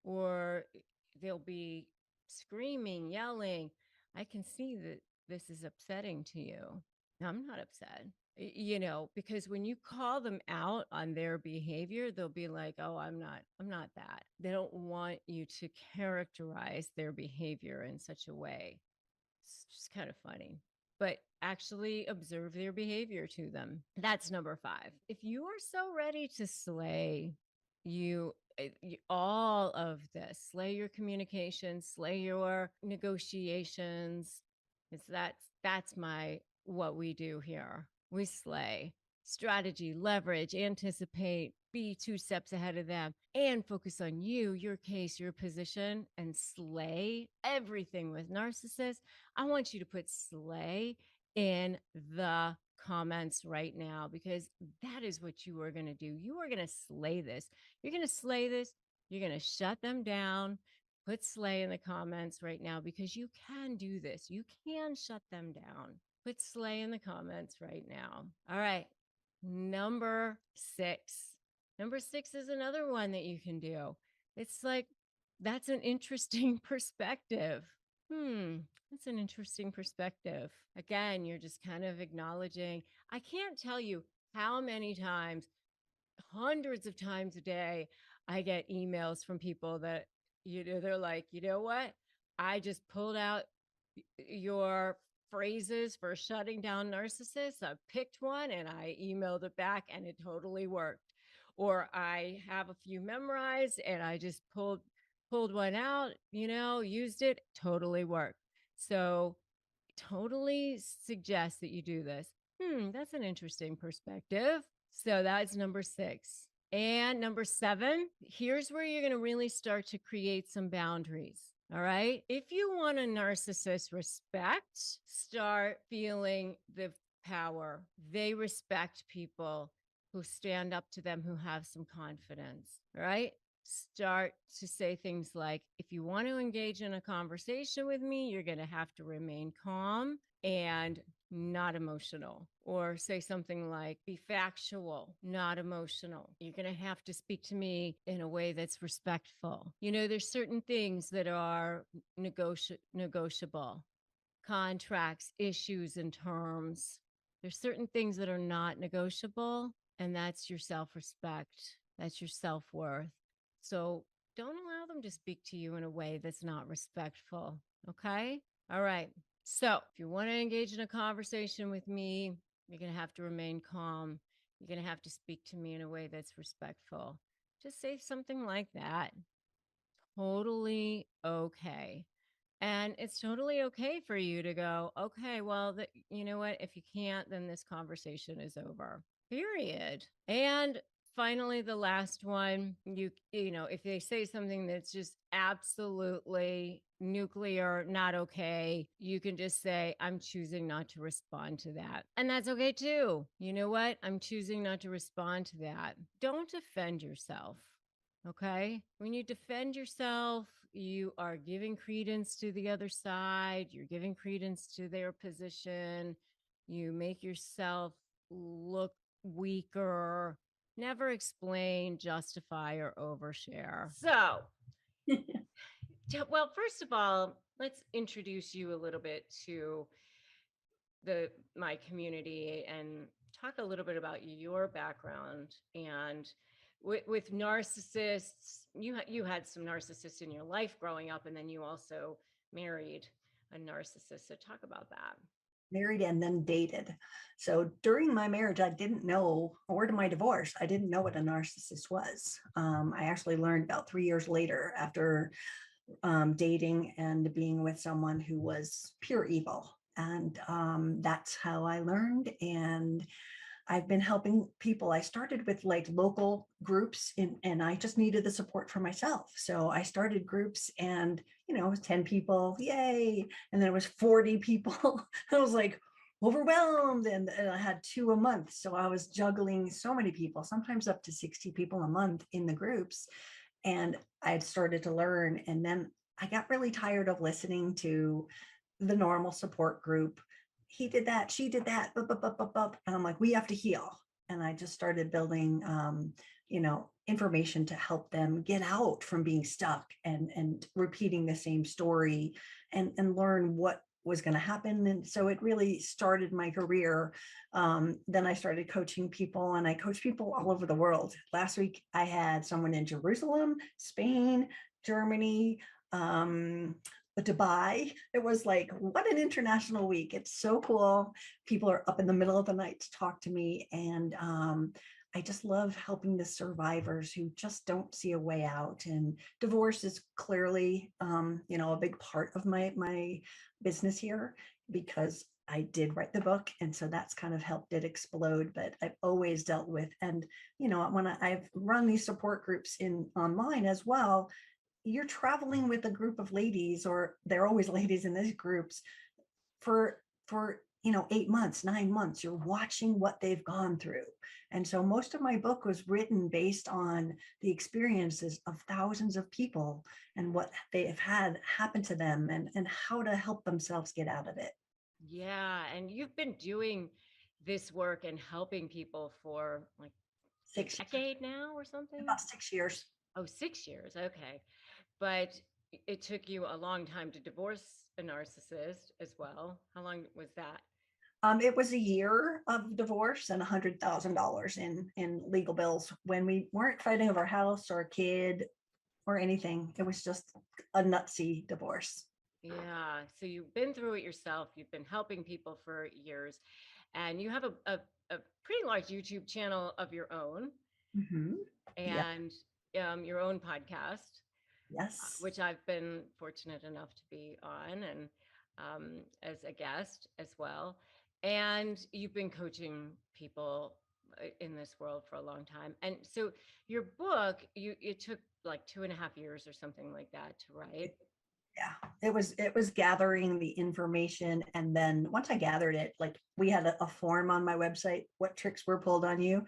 Or they'll be screaming, yelling. I can see that this is upsetting to you. I'm not upset. Because when you call them out on their behavior, they'll be like, oh, I'm not that. They don't want you to characterize their behavior in such a way. It's just kind of funny. But actually observe their behavior to them. That's number 5. If you are so ready to slay all of this, slay your communication, slay your negotiations, that's what we do here. We slay. Strategy, leverage, anticipate, be 2 steps ahead of them, and focus on you, your case, your position, and slay everything with narcissists. I want you to put slay in the comments right now, because that is what you are going to do. You are going to slay this. You're going to slay this. You're going to shut them down. Put slay in the comments right now, because you can do this. You can shut them down. Put slay in the comments right now. All right. Number 6. Number 6 is another one that you can do. It's like, that's an interesting perspective. That's an interesting perspective. Again, you're just kind of acknowledging. I can't tell you how many times, hundreds of times a day, I get emails from people that, they're like, you know what? I just pulled out your phrases for shutting down narcissists. I picked one and I emailed it back and it totally worked. Or I have a few memorized and I just pulled one out, used it, totally worked. So totally suggest that you do this. That's an interesting perspective. So that's number 6. And number 7, here's where you're going to really start to create some boundaries. All right. If you want a narcissist respect, start feeling the power. They respect people who stand up to them, who have some confidence. All right. Start to say things like, if you want to engage in a conversation with me, you're going to have to remain calm and not emotional. Or say something like, be factual, not emotional. You're going to have to speak to me in a way that's respectful. There's certain things that are negotiable. Contracts, issues, and terms. There's certain things that are not negotiable, and that's your self-respect. That's your self-worth. So don't allow them to speak to you in a way that's not respectful. Okay? All right. So if you want to engage in a conversation with me, you're going to have to remain calm. You're going to have to speak to me in a way that's respectful. Just say something like that. Totally okay. And it's totally okay for you to go, okay, well, you know what? If you can't, then this conversation is over. Period. And finally, the last one, if they say something that's just absolutely nuclear, not okay, you can just say, I'm choosing not to respond to that. And that's okay too. You know what? I'm choosing not to respond to that. Don't defend yourself. Okay. When you defend yourself, you are giving credence to the other side. You're giving credence to their position. You make yourself look weaker. Never explain, justify, or overshare. So, well, first of all, let's introduce you a little bit to my community and talk a little bit about your background. And with narcissists, you had some narcissists in your life growing up, and then you also married a narcissist. So talk about that. Married and then dated. So during my marriage, I didn't know, or to my divorce, I didn't know what a narcissist was. I actually learned about 3 years later after dating and being with someone who was pure evil. And that's how I learned. And I've been helping people. I started with like local groups and I just needed the support for myself. So I started groups and, it was 10 people, yay. And then it was 40 people. I was like, overwhelmed, and I had 2 a month. So I was juggling so many people, sometimes up to 60 people a month in the groups. And I had started to learn. And then I got really tired of listening to the normal support group. He did that, she did that, and I'm like, we have to heal. And I just started building, information to help them get out from being stuck and repeating the same story, and learn what was going to happen. And so it really started my career. Then I started coaching people, and I coach people all over the world. Last week, I had someone in Jerusalem, Spain, Germany, Dubai. It was like, what an international week. It's so cool. People are up in the middle of the night to talk to me. And I just love helping the survivors who just don't see a way out. And divorce is clearly, a big part of my business here, because I did write the book. And so that's kind of helped it explode. But I've always dealt with, and, when I've run these support groups in online as well, you're traveling with a group of ladies, or they're always ladies in these groups, for 8 months, 9 months. You're watching what they've gone through. And so most of my book was written based on the experiences of thousands of people, and what they have had happen to them, and how to help themselves get out of it. Yeah. And you've been doing this work and helping people for like a Six, decade now or something? about 6 years. Oh, 6 years. Okay. But it took you a long time to divorce a narcissist as well. How long was that? It was a year of divorce and $100,000 in legal bills, when we weren't fighting over a house or a kid or anything. It was just a nutsy divorce. Yeah. So you've been through it yourself. You've been helping people for years, and you have a pretty large YouTube channel of your own, Mm-hmm. Yep. and your own podcast, Yes. which I've been fortunate enough to be on, and as a guest as well. And you've been coaching people in this world for a long time. And so your book, it took like 2.5 years or something like that to write. Yeah, it was gathering the information. And then once I gathered it, like, we had a form on my website, what tricks were pulled on you.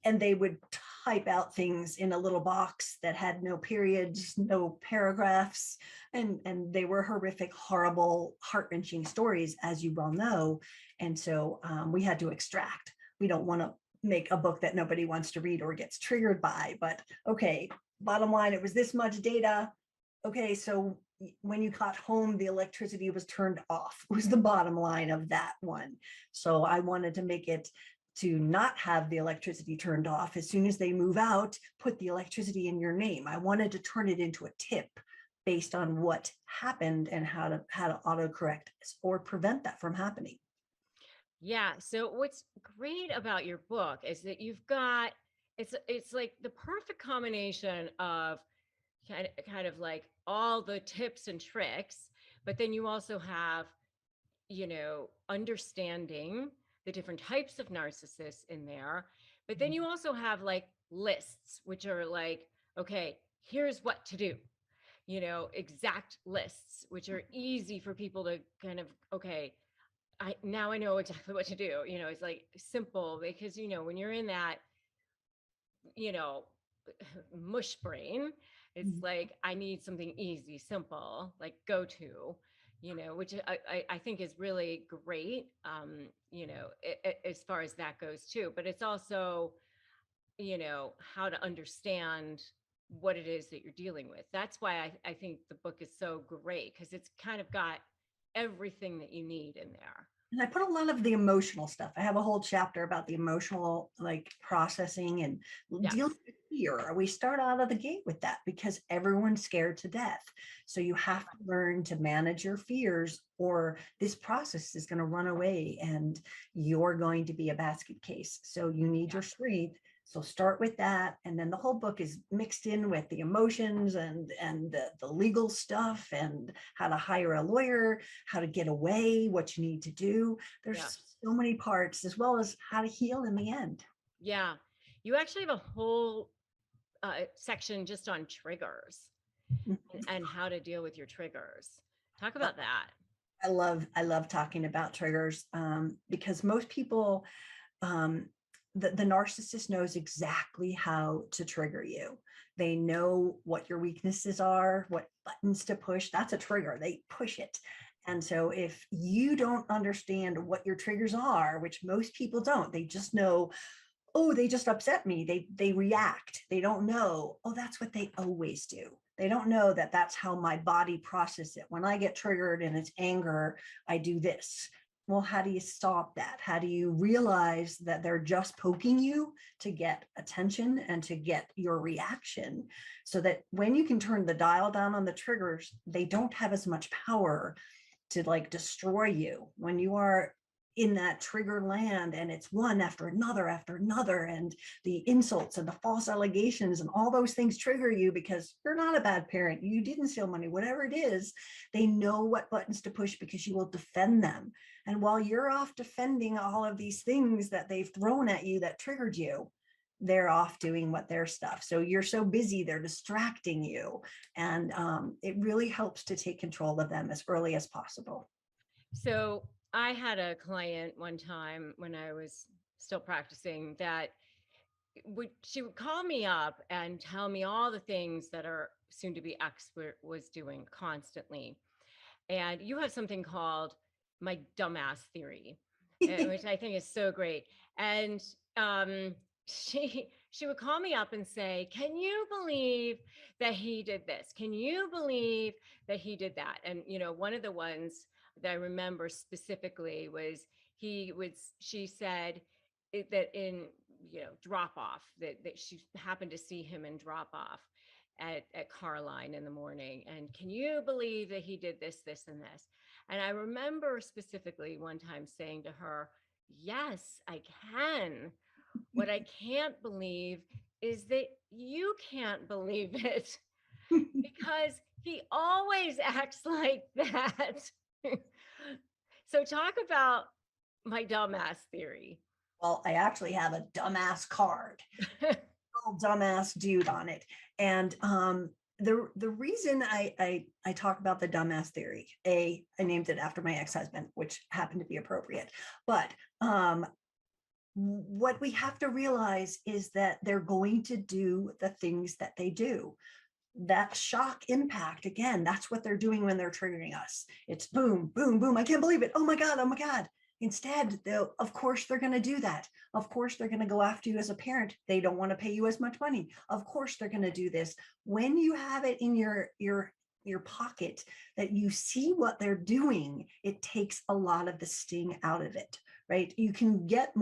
And they would type out things in a little box that had no periods, no paragraphs, and they were horrific, horrible, heart-wrenching stories, as you well know. And so we had to extract. We don't want to make a book that nobody wants to read or gets triggered by, but okay, bottom line, it was this much data. Okay, so when you got home, the electricity was turned off, was the bottom line of that one. So I wanted to make it to not have the electricity turned off. As soon as they move out, put the electricity in your name. I wanted to turn it into a tip based on what happened, and how to autocorrect or prevent that from happening. Yeah. So what's great about your book is that you've got it's like the perfect combination of kind of like all the tips and tricks, but then you also have, understanding the different types of narcissists in there. But then you also have like lists, which are like, okay, here's what to do, exact lists, which are easy for people to kind of, okay, I know exactly what to do. It's like simple, because, when you're in that, you know, mush brain, it's Mhm. like, I need something easy, simple, like go to, which I think is really great, as far as that goes too. But it's also, how to understand what it is that you're dealing with. That's why I think the book is so great, because it's kind of got everything that you need in there. And I put a lot of the emotional stuff. I have a whole chapter about the emotional, like, processing and dealing Yes. with fear. We start out of the gate with that because everyone's scared to death. So you have to learn to manage your fears, or this process is going to run away and you're going to be a basket case. So you need Yeah. your strength. So start with that. And then the whole book is mixed in with the emotions and the legal stuff, and how to hire a lawyer, how to get away, what you need to do. Yeah. There's so many parts, as well as how to heal in the end. Yeah. You actually have a whole section just on triggers, and how to deal with your triggers. Talk about that. I love talking about triggers, because most people, um, the narcissist knows exactly how to trigger you. They know what your weaknesses are, what buttons to push. That's a trigger. They push it. And so if you don't understand what your triggers are, which most people don't, they just know, oh, they just upset me. They react. They don't know, oh, that's what they always do. They don't know that that's how my body processes it. When I get triggered and it's anger, I do this. Well, how do you stop that? How do you realize that they're just poking you to get attention and to get your reaction, so that when you can turn the dial down on the triggers, they don't have as much power to like destroy you. When you are in that trigger land and it's one after another, and the insults and the false allegations and all those things trigger you because you're not a bad parent, you didn't steal money, whatever it is, they know what buttons to push because you will defend them. And while you're off defending all of these things that they've thrown at you that triggered you, they're off doing what their stuff. So you're so busy, they're distracting you. And it really helps to take control of them as early as possible. So I had a client one time when I was still practicing that she would call me up and tell me all the things that our soon to be expert was doing constantly. And you have something called my dumbass theory, which I think is so great. And um, she would call me up and say, "Can you believe that he did this? Can you believe that he did that?" And one of the ones that I remember specifically was she said that in drop off, that she happened to see him in drop off at Carline in the morning. And can you believe that he did this, this, and this? And I remember specifically one time saying to her, yes, I can. What I can't believe is that you can't believe it, because he always acts like that. So talk about my dumbass theory. Well, I actually have a dumbass card, dumbass dude on it. And the reason I talk about the dumbass theory, I named it after my ex-husband, which happened to be appropriate. But what we have to realize is that they're going to do the things that they do. That shock impact, again, that's what they're doing when they're triggering us. It's boom, boom, boom. I can't believe it. Oh my God, oh my God. Instead, of course, they're going to do that. Of course, they're going to go after you as a parent. They don't want to pay you as much money. Of course, they're going to do this. When you have it in your pocket that you see what they're doing, it takes a lot of the sting out of it, right? You can get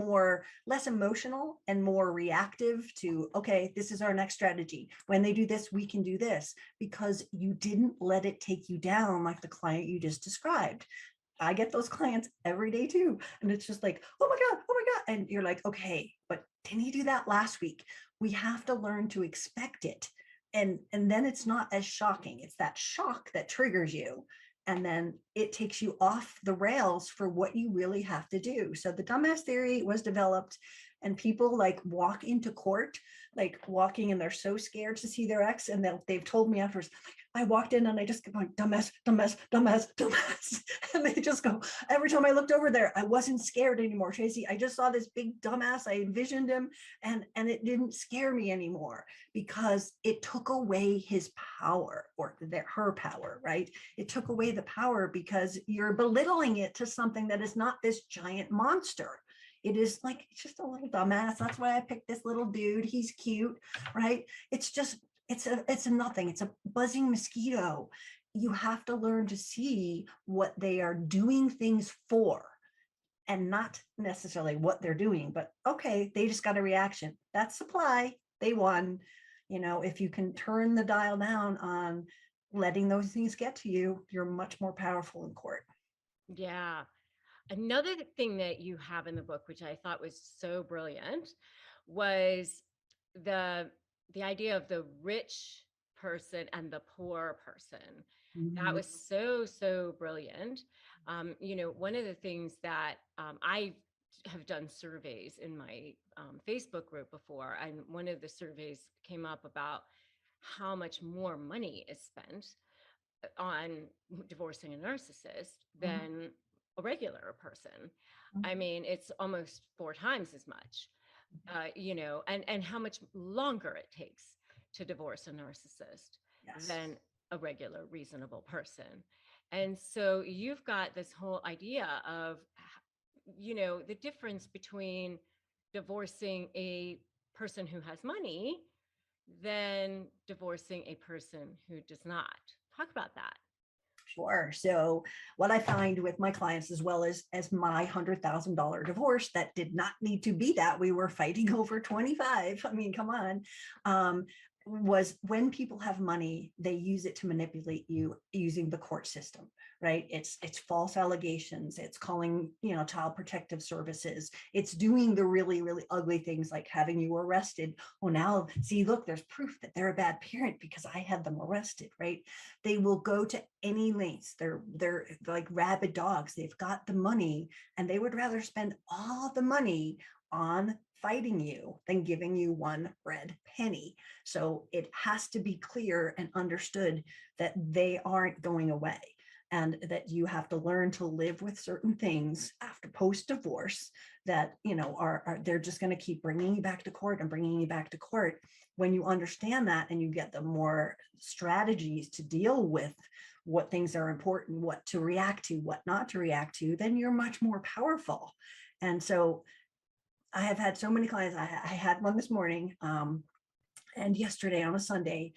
less emotional and more reactive to, okay, this is our next strategy. When they do this, we can do this, because you didn't let it take you down like the client you just described. I get those clients every day too. And it's just like, oh my God, oh my God. And you're like, okay, but didn't he do that last week? We have to learn to expect it. And then it's not as shocking. It's that shock that triggers you. And then it takes you off the rails for what you really have to do. So the dumbass theory was developed, and people like walk into court, like walking, and they're so scared to see their ex. And they've told me afterwards, I walked in and I just kept going, dumbass, dumbass, dumbass, dumbass. And they just go, every time I looked over there, I wasn't scared anymore, Tracy. I just saw this big dumbass. I envisioned him, and it didn't scare me anymore, because it took away his power, or her power, right? It took away the power because you're belittling it to something that is not this giant monster. It is like, it's just a little dumbass. That's why I picked this little dude. He's cute, right? It's just, it's a nothing. It's a buzzing mosquito. You have to learn to see what they are doing things for, and not necessarily what they're doing, but okay, they just got a reaction. That's supply. They won. If you can turn the dial down on letting those things get to you, you're much more powerful in court. Yeah. Another thing that you have in the book, which I thought was so brilliant, was the the idea of the rich person and the poor person. That Mhm. was so brilliant. One of the things that I have done surveys in my Facebook group before, and one of the surveys came up about how much more money is spent on divorcing a narcissist than a regular person. I mean, it's almost 4 times as much, and how much longer it takes to divorce a narcissist Yes. than a regular, reasonable person. And so you've got this whole idea of, the difference between divorcing a person who has money than divorcing a person who does not. Talk about that. Sure. So what I find with my clients, as well as my $100,000 divorce that did not need to be that, we were fighting over 25. I mean, come on. Was when people have money, they use it to manipulate you using the court system, right? It's false allegations. It's calling, child protective services. It's doing the really, really ugly things like having you arrested. Oh, now see, look, there's proof that they're a bad parent because I had them arrested, right? They will go to any lengths. They're like rabid dogs. They've got the money and they would rather spend all the money on fighting you than giving you one red penny. So it has to be clear and understood that they aren't going away and that you have to learn to live with certain things after post-divorce that, are they're just going to keep bringing you back to court and bringing you back to court. When you understand that and you get the more strategies to deal with what things are important, what to react to, what not to react to, then you're much more powerful. And so I have had so many clients. I had one this morning and yesterday on a Sunday.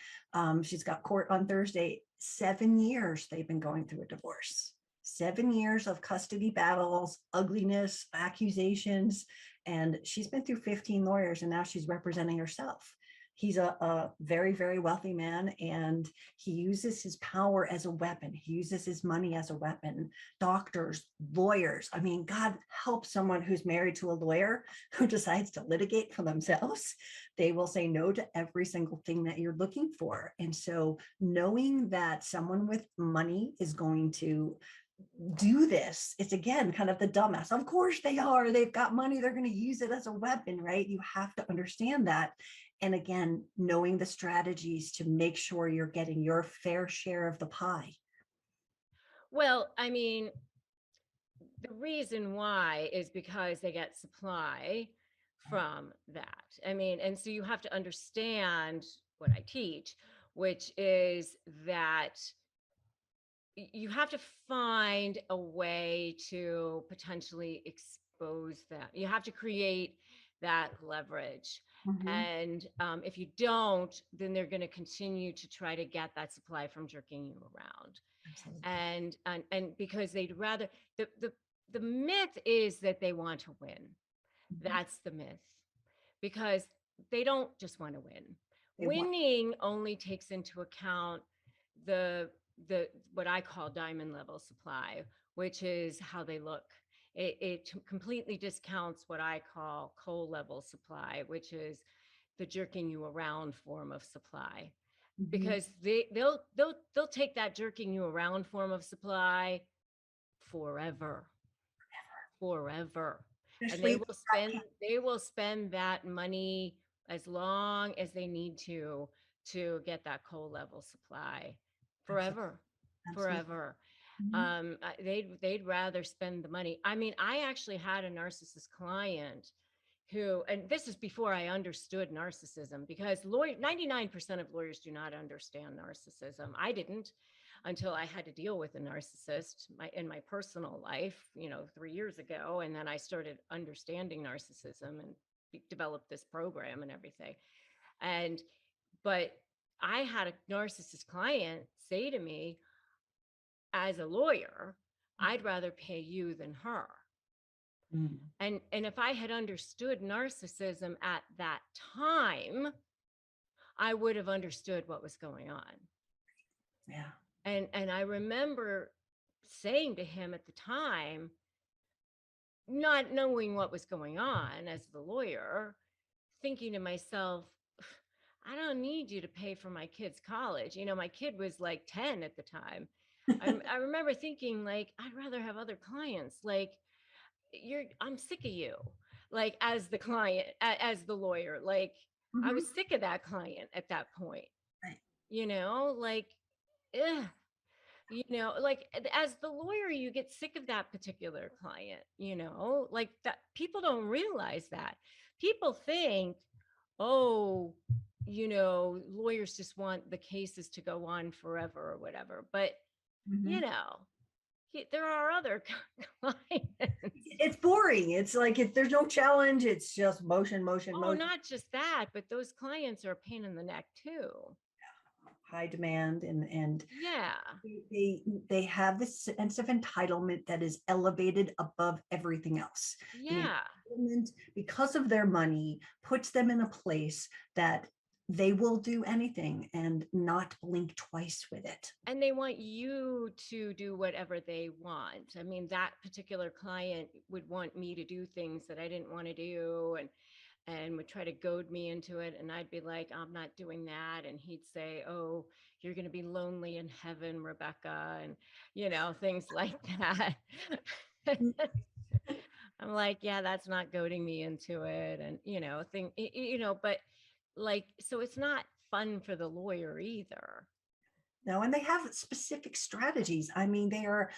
She's got court on Thursday. 7 years they've been going through a divorce. 7 years of custody battles, ugliness, accusations, and she's been through 15 lawyers and now she's representing herself. He's a very, very wealthy man, and he uses his power as a weapon. He uses his money as a weapon. Doctors, lawyers. I mean, God help someone who's married to a lawyer who decides to litigate for themselves. They will say no to every single thing that you're looking for. And so knowing that someone with money is going to do this, it's again kind of the dumbass. Of course they are. They've got money. They're going to use it as a weapon, right? You have to understand that. And again, knowing the strategies to make sure you're getting your fair share of the pie. Well, I mean, the reason why is because they get supply from that. I mean, and so you have to understand what I teach, which is that you have to find a way to potentially expose them. You have to create that leverage. And if you don't, then they're going to continue to try to get that supply from jerking you around. Absolutely. And because they'd rather, the myth is that they want to win. That's the myth, because they don't just want to win. Winning only takes into account the what I call diamond level supply, which is how they look. It completely discounts what I call coal level supply, which is the jerking you around form of supply. Because they'll take that jerking you around form of supply forever. And they will spend that money as long as they need to get that coal level supply forever. They'd rather spend the money. I mean, I actually had a narcissist client who, and this is before I understood narcissism, because 99% of lawyers do not understand narcissism. I didn't until I had to deal with a narcissist in my personal life, 3 years ago. And then I started understanding narcissism and developed this program and everything. But I had a narcissist client say to me, as a lawyer, I'd rather pay you than her. And if I had understood narcissism at that time, I would have understood what was going on. Yeah. And I remember saying to him at the time, not knowing what was going on as the lawyer, thinking to myself, I don't need you to pay for my kid's college. My kid was like 10 at the time. I remember thinking, like, I'd rather have other clients. Like, I'm sick of you. Like, as the client, as the lawyer, like, I was sick of that client at that point. Right. Like, ugh. like as the lawyer, you get sick of that particular client, like that. People don't realize that. People think, oh, lawyers just want the cases to go on forever or whatever. But, you Mhm. know, there are other clients. It's boring. It's like there's no challenge. It's just motion, motion, Oh, motion. not just that, but those clients are a pain in the neck too. High demand, and Yeah. they have this sense of entitlement that is elevated above everything else. The Yeah. entitlement, because of their money, puts them in a place that they will do anything and not blink twice with it. And they want you to do whatever they want. I mean, that particular client would want me to do things that I didn't want to do, and would try to goad me into it, and I'd be like, I'm not doing that, and he'd say, oh, you're going to be lonely in heaven, Rebecca, and things like that. I'm like, yeah, that's not goading me into it, and but like, so it's not fun for the lawyer either. No, and they have specific strategies. I mean, they are,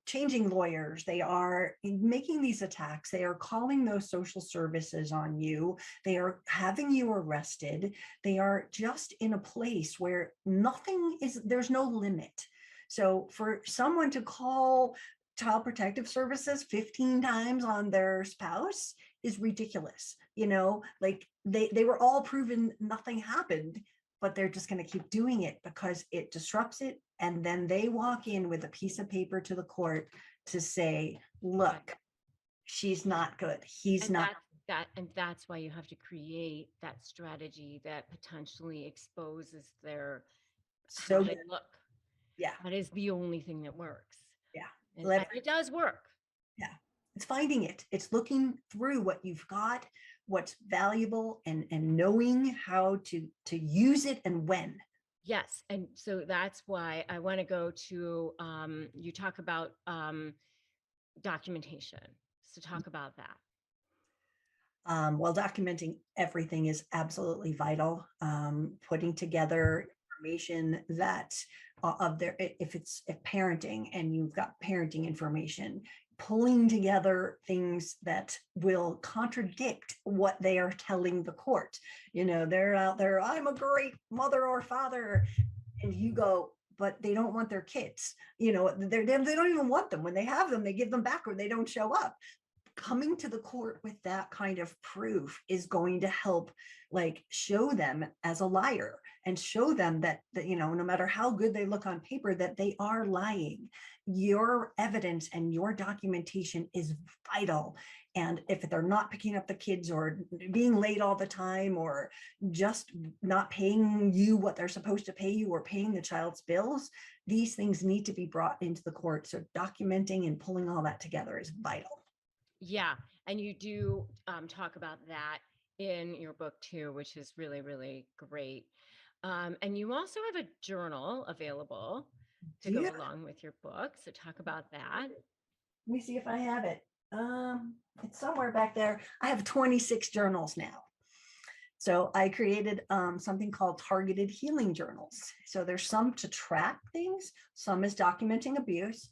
changing lawyers. They are making these attacks. They are calling those social services on you. They are having you arrested. They are just in a place where there's no limit. So for someone to call Child Protective Services 15 times on their spouse is ridiculous. Like they were all proven nothing happened, but they're just going to keep doing it because it disrupts it. And then they walk in with a piece of paper to the court to say, look, she's not good. He's And not. that's why you have to create that strategy that potentially exposes their how So they look. yeah, That is the only thing that works. yeah. And it does work. Yeah, it's finding it. It's looking through what you've got, what's valuable, and knowing how to use it and when. Yes. And so that's why I want to go to, you talk about documentation. So talk about that. While documenting everything is absolutely vital. Putting together information that of their, if parenting and you've got parenting information, pulling together things that will contradict what they are telling the court. They're out there, I'm a great mother or father, and you go, but they don't want their kids. They don't even want them. When they have them, they give them back or they don't show up. Coming to the court with that kind of proof is going to help, like, show them as a liar and show them that no matter how good they look on paper, that they are lying. Your evidence and your documentation is vital. And if they're not picking up the kids or being late all the time or just not paying you what they're supposed to pay you or paying the child's bills, these things need to be brought into the court. So documenting and pulling all that together is vital. Yeah. And you do talk about that in your book too, which is really, really great. And you also have a journal available to go Yeah. along with your book. So talk about that. Let me see if I have it. It's somewhere back there. I have 26 journals now. So I created something called targeted healing journals. So there's some to track things, some is documenting abuse,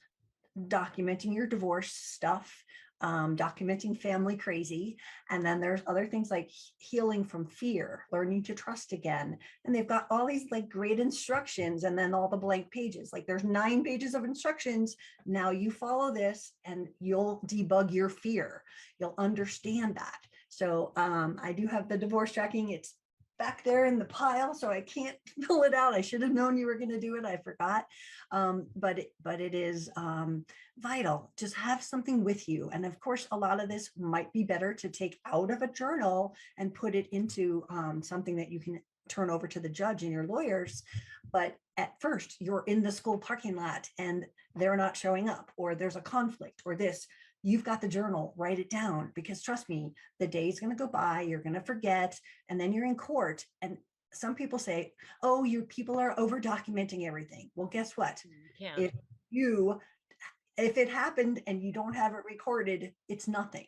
documenting your divorce stuff, documenting family crazy. And then there's other things like healing from fear, learning to trust again. And they've got all these like great instructions and then all the blank pages. Like there's 9 pages of instructions. Now you follow this and you'll debug your fear. You'll understand that. So I do have the divorce tracking. It's back there in the pile, so I can't pull it out. I should have known you were going to do it. I forgot. But it is vital. Just have something with you. And of course, a lot of this might be better to take out of a journal and put it into something that you can turn over to the judge and your lawyers. But at first, you're in the school parking lot and they're not showing up, or there's a conflict, or this. You've got the journal, write it down, because trust me, the day's going to go by, you're going to forget, and then you're in court. And some people say, oh, your people are over documenting everything. Well, guess what? Yeah. If it happened and you don't have it recorded, it's nothing.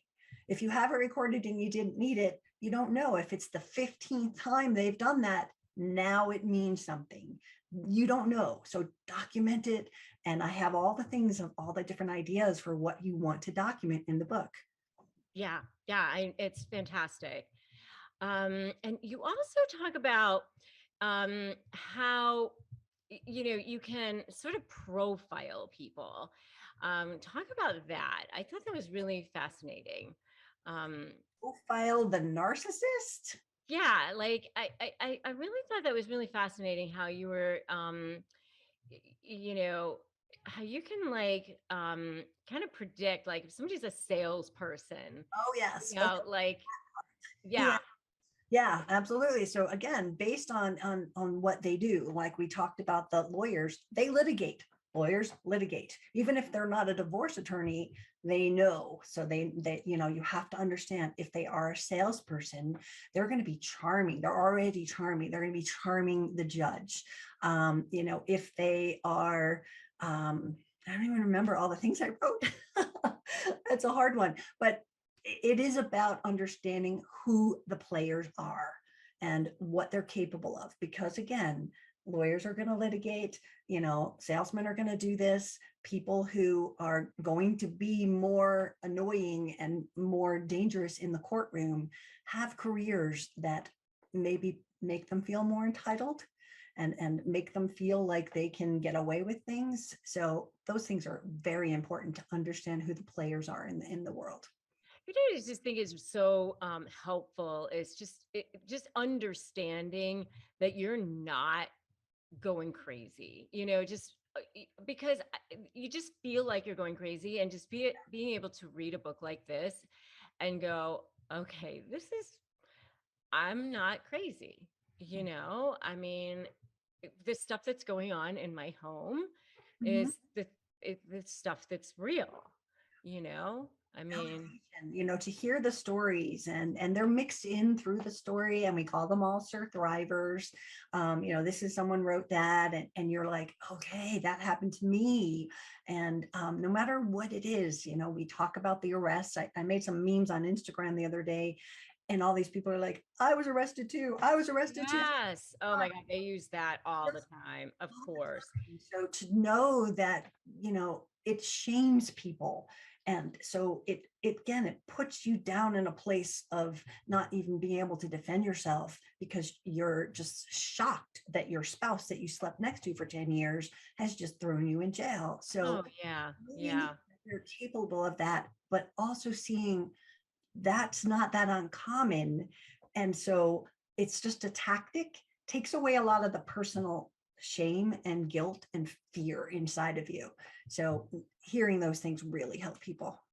If you have it recorded and you didn't need it, you don't know. If it's the 15th time they've done that, now it means something. you don't know. So document it. And I have all the things of all the different ideas for what you want to document in the book. Yeah. Yeah. It's fantastic. And you also talk about how you can sort of profile people. Talk about that. I thought that was really fascinating. Um, Profile the narcissist. yeah, like I really thought that was really fascinating how you were you know, how you can like kind of predict like if somebody's a salesperson, Oh, yes. Okay. like Yeah. yeah. Yeah, absolutely. So again, based on what they do, like we talked about the lawyers, they litigate. Lawyers litigate. Even if they're not a divorce attorney, they know. So they you have to understand if they are a salesperson, they're going to be charming. They're already charming. They're going to be charming the judge. If they are I don't even remember all the things I wrote. That's a hard one, but it is about understanding who the players are and what they're capable of. Because again, lawyers are going to litigate, salesmen are going to do this. People who are going to be more annoying and more dangerous in the courtroom have careers that maybe make them feel more entitled and make them feel like they can get away with things. So those things are very important to understand who the players are in the world. I just think is so helpful. It's just understanding that you're not going crazy, just because you just feel like you're going crazy, and just being able to read a book like this and go, okay, I'm not crazy. I mean, the stuff that's going on in my home Mhm. is the stuff that's real, I mean, Validation, to hear the stories and they're mixed in through the story, and we call them all survivors. This is someone wrote that, and you're like, okay, that happened to me. And no matter what it is, we talk about the arrests. I made some memes on Instagram the other day, and all these people are like, I was arrested too. I was arrested too. yes. Oh my God. They use that all the time, of course. So to know that, it shames people. And so it puts you down in a place of not even being able to defend yourself because you're just shocked that your spouse that you slept next to for 10 years has just thrown you in jail. So Oh yeah. seeing Yeah. that you're capable of that, but also seeing that's not that uncommon. And so it's just a tactic, takes away a lot of the personal shame and guilt and fear inside of you. So hearing those things really help people.